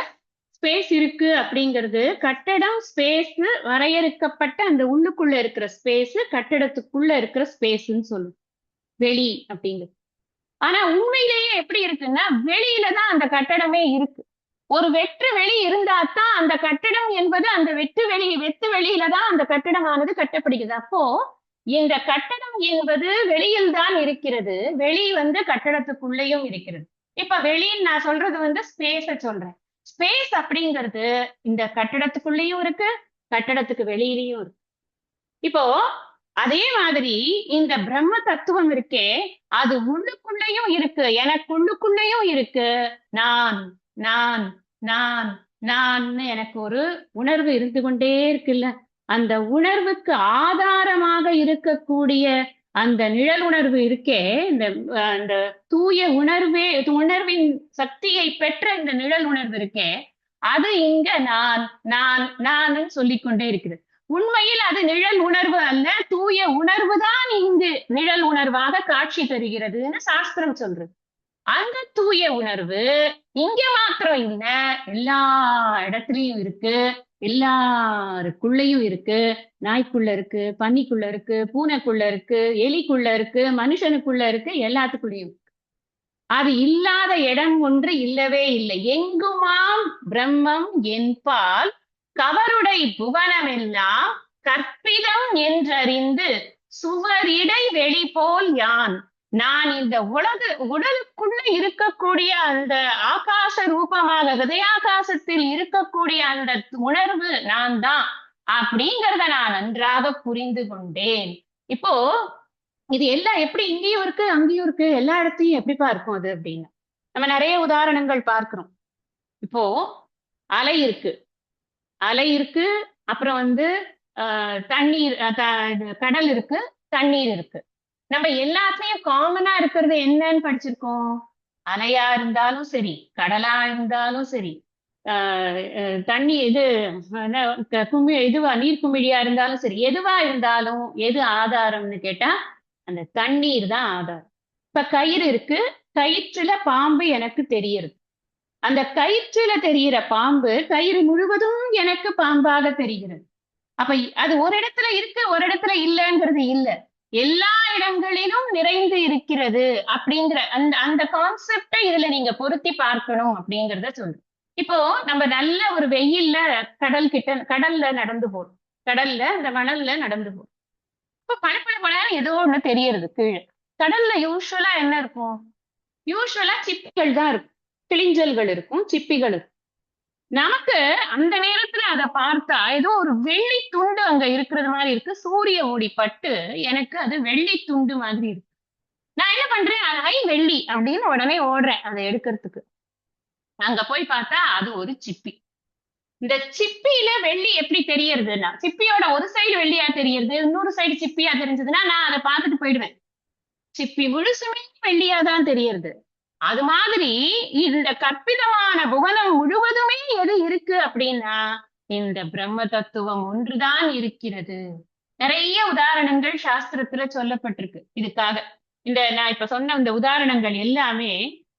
ஸ்பேஸ் இருக்கு அப்படிங்கிறது, கட்டடம் ஸ்பேஸ் வரையறுக்கப்பட்ட அந்த உள்ளுக்குள்ள இருக்கிற ஸ்பேஸ், கட்டடத்துக்குள்ள இருக்கிற ஸ்பேஸ்ன்னு சொல்லுவோம் வெளி அப்படிங்கிறது. ஆனா உண்மையிலேயே எப்படி இருக்குன்னா, வெளியில தான் அந்த கட்டடமே இருக்கு. ஒரு வெற்று வெளி இருந்தாதான் அந்த கட்டடம் என்பது, அந்த வெற்று வெளியில தான் அந்த கட்டடமானது கட்டப்படுகிறது. அப்போ இந்த கட்டடம் என்பது வெளியில் தான் இருக்கிறது, வெளி கட்டடத்துக்குள்ளேயும் இருக்கிறது. இப்ப வெளின்னு நான் சொல்றது ஸ்பேஸ சொல்றேன். ஸ்பேஸ் அப்படிங்கிறது இந்த கட்டடத்துக்குள்ளேயும் இருக்கு, கட்டடத்துக்கு வெளியிலையும் இருக்கு. இப்போ அதே மாதிரி இந்த பிரம்ம தத்துவம் இருக்கே, அது உள்ளுக்குள்ளேயும் இருக்கு, எனக்குள்ளுக்குள்ளேயும் இருக்கு. நான் நான் நான் நான் எனக்கு ஒரு உணர்வு இருந்து கொண்டே இருக்குல்ல, அந்த உணர்வுக்கு ஆதாரமாக இருக்கக்கூடிய அந்த நிழல் உணர்வு இருக்கே, இந்த தூய உணர்வின் சக்தியை பெற்ற இந்த நிழல் உணர்வு இருக்கே, அது இங்க நான் நான் நான் சொல்லிக்கொண்டே இருக்குது. உண்மையில் அது நிழல் உணர்வு அல்ல, தூய உணர்வு தான் இங்கு நிழல் உணர்வாக காட்சி தருகிறதுன்னு சாஸ்திரம் சொல்றது. அந்த தூய உணர்வு இங்க மாத்திரம் இல்ல, எல்லா இடத்துலயும் இருக்கு, எல்லாருக்குள்ளயும் இருக்கு. நாய்க்குள்ள இருக்கு, பன்னிக்குள்ள இருக்கு, பூனைக்குள்ள இருக்கு, எலிக்குள்ள இருக்கு, மனுஷனுக்குள்ள இருக்கு, எல்லாத்துக்குள்ளயும். அது இல்லாத இடம் ஒன்று இல்லவே இல்லை. எங்குமாம் பிரம்மம் என்பால் கவருடை புவனமெல்லாம் கற்பிதம் என்றறிந்து சுவரிடை வெளி போல் யான். நான் இந்த உடலுக்குள்ள இருக்கக்கூடிய அந்த ஆகாச ரூபமாக ஹிருதயாகாசத்தில் இருக்கக்கூடிய அந்த உணர்வு நான் தான் அப்படிங்கிறத நான் நன்றாக புரிந்து கொண்டேன். இப்போ இது எல்லாம் எப்படி இங்கேயும் இருக்கு அங்கேயும் இருக்கு, எல்லா இடத்தையும் எப்படிப்பா இருக்கும் அது அப்படின்னு நம்ம நிறைய உதாரணங்கள் பார்க்கிறோம். இப்போ அலை இருக்கு, அப்புறம் தண்ணீர், கடல் இருக்கு, தண்ணீர் இருக்கு. நம்ம எல்லாத்தையும் காமனா இருக்கிறது என்னன்னு படிச்சிருக்கோம். அலையா இருந்தாலும் சரி, கடலா இருந்தாலும் சரி, தண்ணி நீர் குமிழியா இருந்தாலும் சரி, எதுவா இருந்தாலும் எது ஆதாரம்னு கேட்டா அந்த தண்ணீர் தான் ஆதாரம். இப்ப கயிறு இருக்கு, கயிற்றுல பாம்பு எனக்கு தெரியுது. அந்த கயிற்றுல தெரிகிற பாம்பு கயிறு முழுவதும் எனக்கு பாம்பாக தெரிகிறது. அப்ப அது ஒரு இடத்துல இருக்கு, ஒரு இடத்துல இல்லைங்கிறது இல்ல, எல்லா இடங்களிலும் நிறைந்து இருக்கிறது அப்படிங்கிற அந்த கான்செப்டை இதுல நீங்க பொருத்தி பார்க்கணும் அப்படிங்கிறத சொல்றேன். இப்போ நம்ம நல்ல ஒரு வெயில்ல கடல்ல நடந்து போறோம். கடல்ல இந்த மணல்ல நடந்து போறோம். இப்ப பளபளன்னு ஏதோ ஒண்ணு தெரியறது கீழே. கடல்ல யூசுவலா என்ன இருக்கும்? யூசுவலா சிப்பிகள் தான் இருக்கும். கிளிஞ்சல்கள் இருக்கும், சிப்பிகள் இருக்கும். நமக்கு அந்த நேரத்துல அத பார்த்தா ஏதோ ஒரு வெள்ளி துண்டு அங்க இருக்கிறது மாதிரி இருக்கு. சூரிய ஒளி பட்டு எனக்கு அது வெள்ளி துண்டு மாதிரி இருக்கு. நான் என்ன பண்றேன்? ஐ வெள்ளி அப்படின்னு உடனே ஓடுறேன் அதை எடுக்கிறதுக்கு. அங்க போய் பார்த்தா அது ஒரு சிப்பி. இந்த சிப்பியில வெள்ளி எப்படி தெரியறதுன்னா, சிப்பியோட ஒரு சைடு வெள்ளியா தெரியறது, இன்னொரு சைடு சிப்பியா தெரிஞ்சதுன்னா நான் அதை பார்த்துட்டு போயிடுவேன். சிப்பி முழுசுமே வெள்ளியா தான் தெரியறது. அது மாதிரி இந்த கற்பிதமான புவனம் முழுவதுமே எது இருக்கு அப்படின்னா இந்த பிரம்ம தத்துவம் ஒன்றுதான் இருக்கிறது. நிறைய உதாரணங்கள் சாஸ்திரத்துல சொல்லப்பட்டிருக்கு இதுக்காக. நான் இப்ப சொன்ன இந்த உதாரணங்கள் எல்லாமே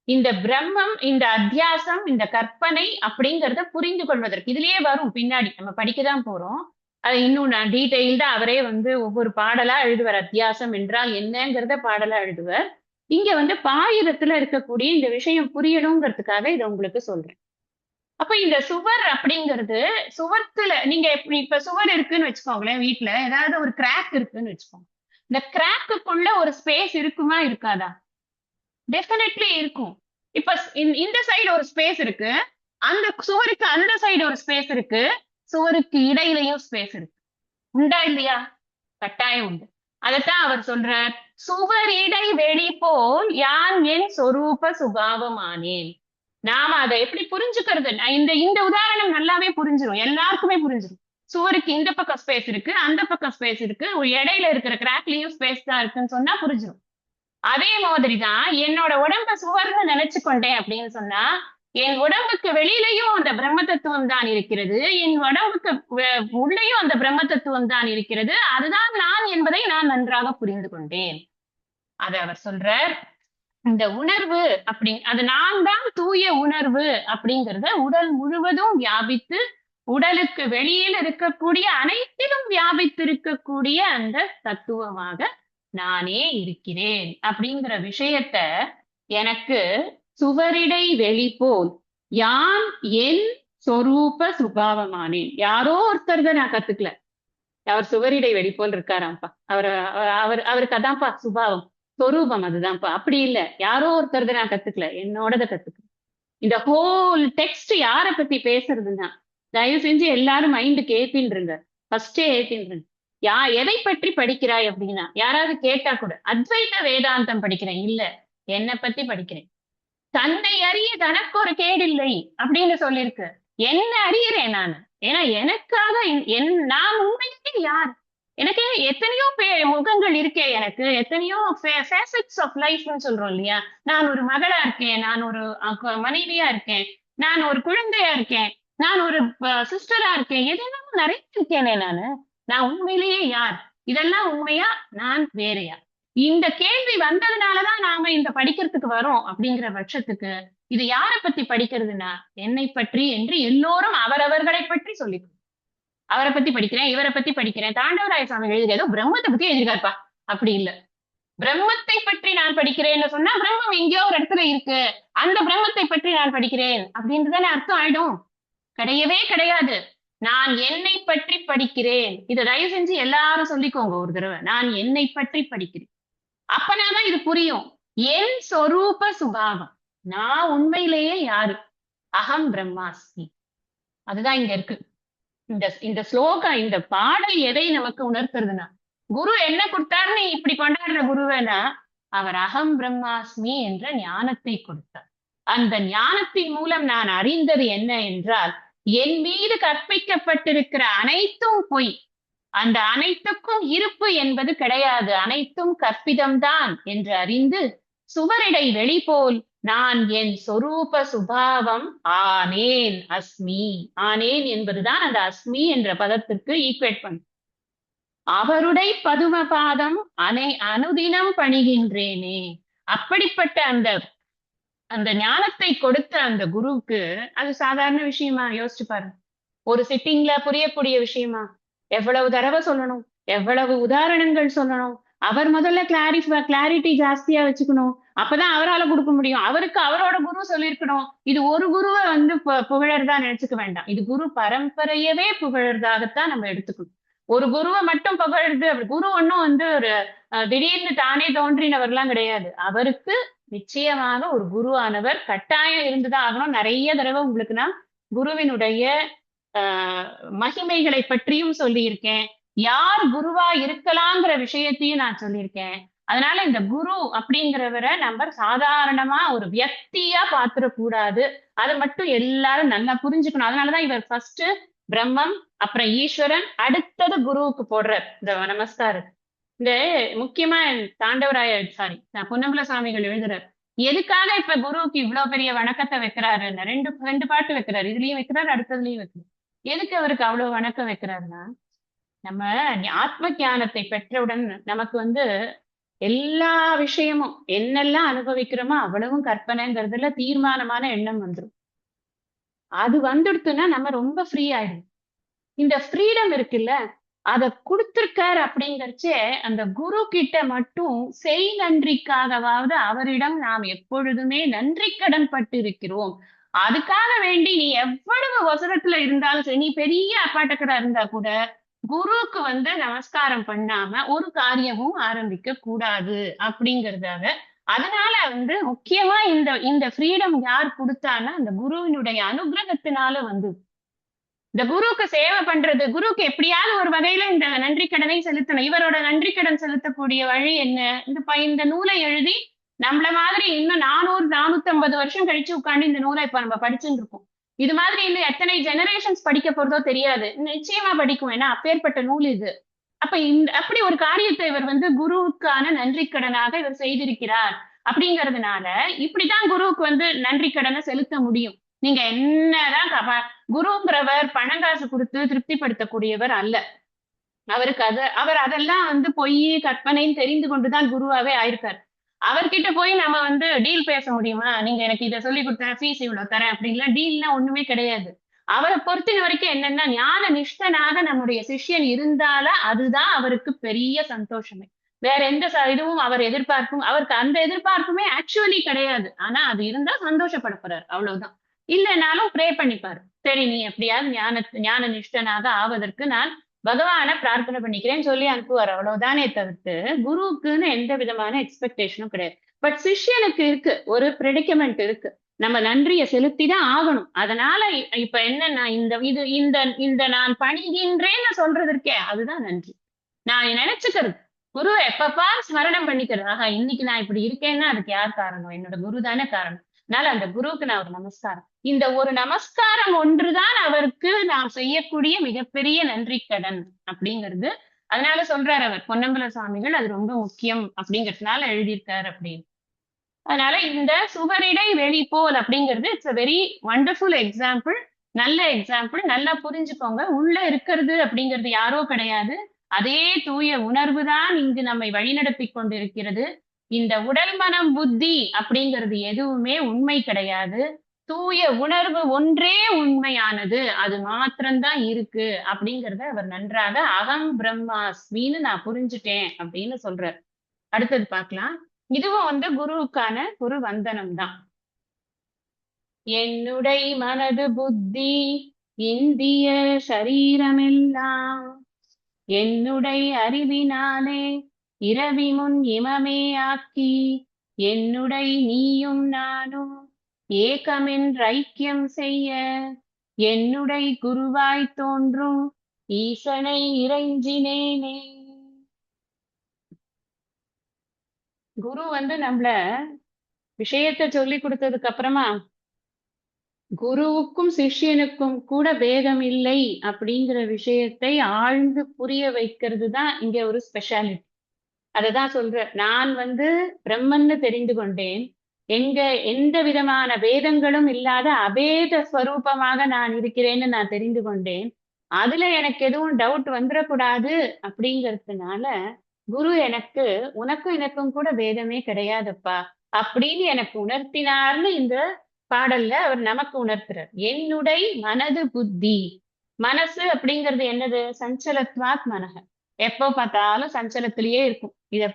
இந்த பிரம்மம், இந்த அத்தியாசம், இந்த கற்பனை அப்படிங்கறத புரிந்து கொள்வதற்கு இதுலயே வரும். பின்னாடி நம்ம படிக்கதான் போறோம். அது இன்னும் நான் டீட்டெயில்டா அவரே ஒவ்வொரு பாடலா எழுதுவார். அத்தியாசம் என்றால் என்னங்கிறத பாடலா எழுதுவார். இங்க பாயிரத்துல இருக்கக்கூடிய இந்த விஷயம் புரியணுங்கிறதுக்காக இதை உங்களுக்கு சொல்றேன். அப்ப இந்த சுவர் அப்படிங்கிறது, சுவத்துல நீங்க இப்ப சுவர் இருக்குன்னு வச்சுக்கோங்களேன், வீட்டுல ஏதாவது ஒரு கிராக் இருக்குன்னு வச்சுக்கோங்க. இந்த கிராக்குக்குள்ள ஒரு ஸ்பேஸ் இருக்குமா இருக்காதா? டெஃபினெட்லி இருக்கும். இப்ப இந்த சைடு ஒரு ஸ்பேஸ் இருக்கு, அந்த சுவருக்கு அந்த சைடு ஒரு ஸ்பேஸ் இருக்கு, சுவருக்கு இடையிலையும் ஸ்பேஸ் இருக்கு. உண்டா இல்லையா? கட்டாயம் உண்டு. அதத்தான் அவர் சொல்றார், சுவரிடை வெளி போல் யான் என் சொரூப சுபாவமானேன். நாம அதை எப்படி புரிஞ்சுக்கிறது? இந்த இந்த உதாரணம் நல்லாவே புரிஞ்சிடும், எல்லாருக்குமே புரிஞ்சிடும். சுவருக்கு இந்த பக்கம் ஸ்பேஸ் இருக்கு, அந்த பக்கம் ஸ்பேஸ் இருக்கு, ஒரு இடையில இருக்கிற கிராக்லயும் ஸ்பேஸ் தான் இருக்குன்னு சொன்னா புரிஞ்சிடும். அதே மாதிரிதான் என்னோட உடம்ப சுவர்னு நினைச்சு கொண்டேன் அப்படின்னு சொன்னா, என் உடம்புக்கு வெளியிலையும் அந்த பிரம்ம தத்துவம் தான் இருக்கிறது, என் உடம்புக்கு உள்ளேயும் அந்த பிரம்ம தத்துவம் தான் இருக்கிறது. அதுதான் நான் என்பதை நான் நன்றாக புரிந்து கொண்டேன். அதை அவர் சொல்றார். இந்த உணர்வு அது நான் தான் தூய உணர்வு அப்படிங்கறத உடல் முழுவதும் வியாபித்து, உடலுக்கு வெளியில் இருக்கக்கூடிய அனைத்திலும் வியாபித்திருக்கக்கூடிய அந்த தத்துவமாக நானே இருக்கிறேன் அப்படிங்கிற விஷயத்த எனக்கு சுவரிடை வெளி போல் யான் என் சொரூப சுபாவமானேன். யாரோ ஒருத்தர் நான் கத்துக்கல. அவர் சுவரிடை வெளி போல் இருக்காராம்ப்பா. அவருக்கு அதான்ப்பா சுபாவம், சொரூபம் அதுதான்ப்பா. அப்படி இல்ல, யாரோ ஒருத்தர் நான் கத்துக்கல, என்னோடத கத்துக்கல. இந்த ஹோல் டெக்ஸ்ட் யார பத்தி பேசுறதுன்னா, தயவு செஞ்சு எல்லாரும் மைண்டுக்கு ஏத்தின்றுங்க. ஃபர்ஸ்டே ஏத்தின்றுங்க. எதை பற்றி படிக்கிறாய் அப்படின்னா, யாராவது கேட்டா கூட அத்வைத வேதாந்தம் படிக்கிறேன், இல்ல என்னை பத்தி படிக்கிறேன். தன்னை அறிய தனக்கு ஒரு கேடில்லை அப்படின்னு சொல்லியிருக்கு. என்ன அறியறேன் நான். ஏன்னா எனக்காக நான் உண்மையிலே யார்? எனக்கு எத்தனையோ முகங்கள் இருக்கே, எனக்கு எத்தனையோ ஃபேசட்ஸ் ஆஃப் லைஃப்னு சொல்றோம் இல்லையா? நான் ஒரு மகளா இருக்கேன், நான் ஒரு மனைவியா இருக்கேன், நான் ஒரு குழந்தையா இருக்கேன், நான் ஒரு சிஸ்டரா இருக்கேன், எதெல்லாம் நிறைய இருக்கேனே நான் உண்மையிலேயே யார்? இதெல்லாம் உண்மையா, நான் வேறையா? இந்த கேள்வி வந்ததுனாலதான் நாம இந்த படிக்கிறதுக்கு வரோம். அப்படிங்கிற பட்சத்துக்கு இது யாரை பத்தி படிக்கிறதுனா என்னை பற்றி என்று எல்லோரும் அவரவர்களை பற்றி சொல்லிக்கணும். அவரை பத்தி படிக்கிறேன், இவரை பத்தி படிக்கிறேன். தாண்டவராய சுவாமி எழுதுற ஏதோ பிரம்மத்தை பத்தி எழுதிருக்காருப்பா, அப்படி இல்ல. பிரம்மத்தை பற்றி நான் படிக்கிறேன்னு சொன்னா பிரம்மம் எங்கேயோ ஒரு இடத்துல இருக்கு, அந்த பிரம்மத்தை பற்றி நான் படிக்கிறேன் அப்படின்றதானே அர்த்தம் ஆயிடும்? கிடையவே கிடையாது. நான் என்னை பற்றி படிக்கிறேன். இதை தயவு செஞ்சு எல்லாரும் சொல்லிக்கோங்க ஒரு தடவை. நான் என்னை பற்றி படிக்கிறேன். அப்பனாதான் இது புரியும். என் சொரூப சுபாவம், நான் உண்மையிலேயே யாரு? அகம் பிரம்மாஸ்மி. அதுதான் இங்க இருக்கு. இந்த ஸ்லோகம், இந்த பாடல் எதை நமக்கு உணர்த்துறதுன்னா, குரு என்ன கொடுத்தாருன்னு இப்படி கொண்டாடுற குருவேனா, அவர் அகம் பிரம்மாஸ்மி என்ற ஞானத்தை கொடுத்தார். அந்த ஞானத்தின் மூலம் நான் அறிந்தது என்ன என்றால், என் மீது கற்பிக்கப்பட்டிருக்கிற அனைத்தும் பொய், அந்த அனைத்துக்கும் இருப்பு என்பது கிடையாது, அனைத்தும் கற்பிதம்தான் என்று அறிந்து சுவரிடை வெளி போல் நான் என் சொரூப சுபாவம் ஆனேன். அஸ்மி, ஆனேன் என்பதுதான் அந்த அஸ்மி என்ற பதத்திற்கு ஈக்குவேட் பண்ணு. அவருடைய பதும பாதம் அனுதினம் பணிகின்றேனே. அப்படிப்பட்ட அந்த ஞானத்தை கொடுத்த அந்த குருவுக்கு அது சாதாரண விஷயமா? யோசிச்சு பாருங்க. ஒரு சிட்டிங்ல புரியக்கூடிய விஷயமா? எவ்வளவு தடவை சொல்லணும், எவ்வளவு உதாரணங்கள் சொல்லணும். அவர் முதல்ல கிளாரிட்டி ஜாஸ்தியா வச்சுக்கணும். அப்பதான் அவரால கொடுக்க முடியும். அவருக்கு அவரோட குரு சொல்லியிருக்கணும். இது ஒரு குருவை வந்து புகழறதா நினைச்சுக்க வேண்டாம். இது குரு பரம்பரையவே புகழறதாகத்தான் நம்ம எடுத்துக்கணும். ஒரு குருவை மட்டும் புகழுது. அப்படி குரு ஒண்ணும் வந்து ஒரு திடீர்னு தானே தோன்றினவர்லாம் கிடையாது. அவருக்கு நிச்சயமாக ஒரு குருவானவர் கட்டாயம் இருந்துதான் ஆகணும். நிறைய தடவை உங்களுக்கு நான் குருவினுடைய மகிமைகளை பற்றியும் சொல்லியிருக்கேன். யார் குருவா இருக்கலாங்கிற விஷயத்தையும் நான் சொல்லியிருக்கேன். அதனால இந்த குரு அப்படிங்கிறவரை நம்ம சாதாரணமா ஒரு வியக்தியா பாத்துடக்கூடாது. அதை மட்டும் எல்லாரும் நல்லா புரிஞ்சுக்கணும். அதனாலதான் இவர் ஃபர்ஸ்ட் பிரம்மம், அப்புறம் ஈஸ்வரன், அடுத்தது குருவுக்கு போடுறார் இந்த நமஸ்காரம். இந்த முக்கியமா தாண்டவராய பொன்னம்பல சுவாமிகள் எழுதுறார். எதுக்காக இப்ப குருவுக்கு இவ்வளவு பெரிய வணக்கத்தை வைக்கிறாருன்னு ரெண்டு பாட்டு வைக்கிறாரு. இதுலயும் வைக்கிறாரு, அடுத்ததுலயும் வைக்கிறாரு. எதுக்கு அவருக்கு அவ்வளவு வணக்கம் வைக்கிறாருன்னா, நம்ம ஆத்ம ஞானத்தை பெற்றவுடன் நமக்கு வந்து எல்லா விஷயமும் என்னெல்லாம் அனுபவிக்கிறோமோ அவ்வளவும் கற்பனைங்கிறதுல தீர்மானமான எண்ணம் வந்துடும். அது வந்துடுத்துன்னா நம்ம ரொம்ப ஃப்ரீ ஆயிடும். இந்த ஃப்ரீடம் இருக்குல்ல, அத கொடுத்திருக்காரு அப்படிங்கறச்சே அந்த குரு கிட்ட மட்டும் செய் நன்றிக்காகவாவது அவரிடம் நாம் எப்பொழுதுமே நன்றி கடன் பட்டு இருக்கிறோம். அதுக்காக வேண்டி நீ எவ்வளவு அவசரத்துல இருந்தாலும் சரி, நீ பெரிய அப்பாட்டக்கரா இருந்தா கூட குருவுக்கு வந்து நமஸ்காரம் பண்ணாம ஒரு காரியமும் ஆரம்பிக்க கூடாது அப்படிங்கறதாக. அதனால வந்து முக்கியமா இந்த இந்த ஃப்ரீடம் யார் கொடுத்தான்னா அந்த குருவினுடைய அனுகிரகத்தினால வந்து இந்த குருவுக்கு சேவை பண்றது, குருவுக்கு எப்படியாவது ஒரு வகையில இந்த நன்றி கடனை செலுத்தணும். இவரோட நன்றி கடன் செலுத்தக்கூடிய வழி என்ன? இந்த நூலை எழுதி நம்மள மாதிரி இன்னும் 400-450 வருஷம் கழிச்சு உட்கார்ந்து இந்த நூலை இப்ப நம்ம படிச்சுட்டு இருக்கோம். இது மாதிரி இன்னும் எத்தனை ஜெனரேஷன்ஸ் படிக்க போறதோ தெரியாது. நிச்சயமா படிக்கும். ஏன்னா அப்பேற்பட்ட நூல் இது. அப்ப அப்படி ஒரு காரியத்தை இவர் வந்து குருவுக்கான நன்றி கடனாக இவர் செய்திருக்கிறார். அப்படிங்கறதுனால இப்படிதான் குருவுக்கு வந்து நன்றி கடனை செலுத்த முடியும். நீங்க என்னதான் குருங்கிறவர் பணங்காசு கொடுத்து திருப்திப்படுத்தக்கூடியவர் அல்ல. அவருக்கு அவர் அதெல்லாம் வந்து பொய் கற்பனைன்னு தெரிந்து கொண்டுதான் குருவாவே ஆயிருக்காரு. அவர்கிட்ட போய் நம்ம வந்து டீல் பேச முடியுமா? நீங்க எனக்கு இதை சொல்லி கொடுத்தேன், ஃபீஸ் இவ்வளவு தரேன் அப்படின்லாம் டீல்லாம் ஒண்ணுமே கிடையாது. அவரை பொறுத்த வரைக்கும் என்னன்னா, ஞான நிஷ்டனாக நம்முடைய சிஷ்யன் இருந்தால அதுதான் அவருக்கு பெரிய சந்தோஷமே. வேற எந்த இதுவும் அவர் எதிர்பார்ப்பும் அவருக்கு அந்த எதிர்பார்ப்புமே ஆக்சுவலி கிடையாது. ஆனா அது இருந்தா சந்தோஷப்பட போறாரு, அவ்வளவுதான். இல்லைனாலும் ப்ரே பண்ணிப்பாரு. சரி, நீ எப்படியாவது ஞான நிஷ்டனாக ஆவதற்கு நான் பகவான பிரார்த்தனை பண்ணிக்கிறேன்னு சொல்லி அனுப்புவார். அவ்வளவுதானே தவிர்த்து குருவுக்குன்னு எந்த விதமான எக்ஸ்பெக்டேஷனும் கிடையாது. பட் சிஷ்யனுக்கு இருக்கு, ஒரு பிரெடிகமெண்ட் இருக்கு. நம்ம நன்றியை செலுத்திதான் ஆகணும். அதனால இப்ப என்னன்னா, இந்த நான் பணிகின்றேன்னு சொல்றது இருக்கே, அதுதான் நன்றி. நான் நினைச்சுக்கிறது குருவை எப்பப்பா ஸ்மரணம் பண்ணிக்கிறது. ஆஹா, இன்னைக்கு நான் இப்படி இருக்கேன்னா அதுக்கு யார் காரணம்? என்னோட குரு தானே காரணம். அதனால அந்த குருவுக்கு நான் ஒரு நமஸ்காரம். இந்த ஒரு நமஸ்காரம் ஒன்றுதான் அவருக்கு நாம் செய்யக்கூடிய மிகப்பெரிய நன்றி கடன் அப்படிங்கிறது. அதனால சொல்றாரு அவர் பொன்னம்பல சுவாமிகள், அது ரொம்ப முக்கியம் அப்படிங்கிறதுனால எழுதியிருக்காரு அப்படின்னு. அதனால இந்த சுவரிடை வெளி போல் அப்படிங்கிறது it's a very wonderful example. நல்ல எக்ஸாம்பிள். நல்லா புரிஞ்சுக்கோங்க. உள்ள இருக்கிறது அப்படிங்கிறது யாரோ கிடையாது. அதே தூய உணர்வு தான் இங்கு நம்மை வழிநடத்தி கொண்டிருக்கிறது. இந்த உடல் மனம் புத்தி அப்படிங்கிறது எதுவுமே உண்மை கிடையாது. தூய உணர்வு ஒன்றே உண்மையானது, அது மாத்திரம்தான் இருக்கு அப்படிங்கறத அவர் நன்றாக அகம் பிரம்மாஸ்மின்னு நான் புரிஞ்சுட்டேன் அப்படின்னு சொல்றார். அடுத்தது பார்க்கலாம். இதுவும் வந்து குருவுக்கான ஒரு வந்தனம் தான். என்னுடைய மனது புத்தி இந்திய சரீரமெல்லாம் என்னுடைய அறிவினாலே இரவி முன் இமமே ஆக்கி என்னுடைய நீயும் நானும் ஏகமென்று ஐக்கியம் செய்ய என்னுடைய குருவாய் தோன்றும் ஈசனை இறைஞ்சினேனே. குரு வந்து நம்மள விஷயத்தை சொல்லி கொடுத்ததுக்கு அப்புறமா குருவுக்கும் சிஷ்யனுக்கும் கூட பேதம் இல்லை அப்படிங்கிற விஷயத்தை ஆழ்ந்து புரிய வைக்கிறது தான் இங்க ஒரு ஸ்பெஷாலிட்டி. அததான் சொல்ற. நான் வந்து பிரம்மன்னு தெரிந்து கொண்டேன். எந்த விதமான பேதங்களும் இல்லாத அபேத ஸ்வரூபமாக நான் இருக்கிறேன்னு நான் தெரிந்து கொண்டேன். அதுல எனக்கு எதுவும் டவுட் வந்துடக்கூடாது அப்படிங்கிறதுனால குரு எனக்கு உனக்கும் எனக்கும் கூட பேதமே கிடையாதுப்பா அப்படின்னு எனக்கு உணர்த்தினார்னு இந்த பாடல்ல அவர் நமக்கு உணர்த்துறார். என்னுடைய மனது புத்தி. மனசு அப்படிங்கிறது என்னது? சஞ்சலத்வாத் மனக. எப்போ பார்த்தாலும் சஞ்சலத்திலேயே இருக்கும். இத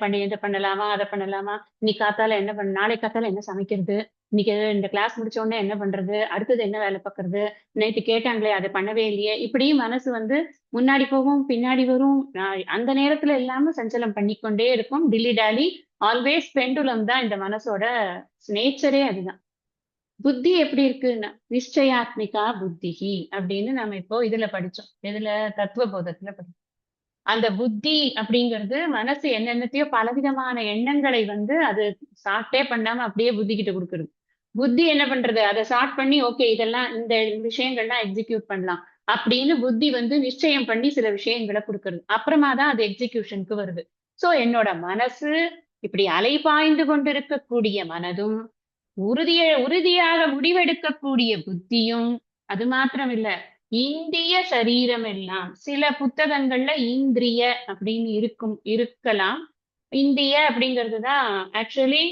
பண்ணலாமா? அத பண்ணலாமா? இன்னைக்கு காத்தால என்ன நாளைக்கு காத்தால என்ன சமைக்கிறது? இன்னைக்கு இந்த கிளாஸ் முடிச்ச உடனே என்ன பண்றது? அடுத்தது என்ன வேலை பார்க்கறது? நேத்து கேட்டாங்களே அத பண்ணவே இல்லையே! இப்படி மனசு வந்து முன்னாடி போகும், பின்னாடி வரும். அந்த நேரத்துல இல்லாம சஞ்சலம் பண்ணிக்கொண்டே இருக்கும். டில்லி டாலி, ஆல்வேஸ் பெண்டுலம் தான் இந்த மனசோட நேச்சரே அதுதான். புத்தி எப்படி இருக்குன்னா, நிச்சயாத்மிகா புத்திஹி அப்படின்னு நம்ம இப்போ இதுல படிச்சோம். எதுல? தத்துவ போதத்துல படிச்சோம். அந்த புத்தி அப்படிங்கிறது மனசு என்னென்னத்தையோ பலவிதமான எண்ணங்களை வந்து அது ஸ்டார்ட்டே பண்ணாம அப்படியே புத்தி கிட்ட கொடுக்குறது. புத்தி என்ன பண்றது? அதை ஸ்டார்ட் பண்ணி ஓகே இதெல்லாம் இந்த விஷயங்கள்லாம் எக்ஸிக்யூட் பண்ணலாம் அப்படின்னு புத்தி வந்து நிச்சயம் பண்ணி சில விஷயங்களை கொடுக்கறது. அப்புறமா தான் அது எக்ஸிகியூஷனுக்கு வருது. சோ என்னோட மனசு இப்படி அலைபாய்ந்து கொண்டிருக்கக்கூடிய மனதும் உறுதியாக முடிவெடுக்கக்கூடிய புத்தியும், அது மாத்திரம் இல்ல, இந்திய சரீரம் எல்லாம். சில புத்தகங்கள்ல இந்திரிய அப்படின்னு இருக்கலாம். இந்திய அப்படிங்கிறது தான் ஆக்சுவலி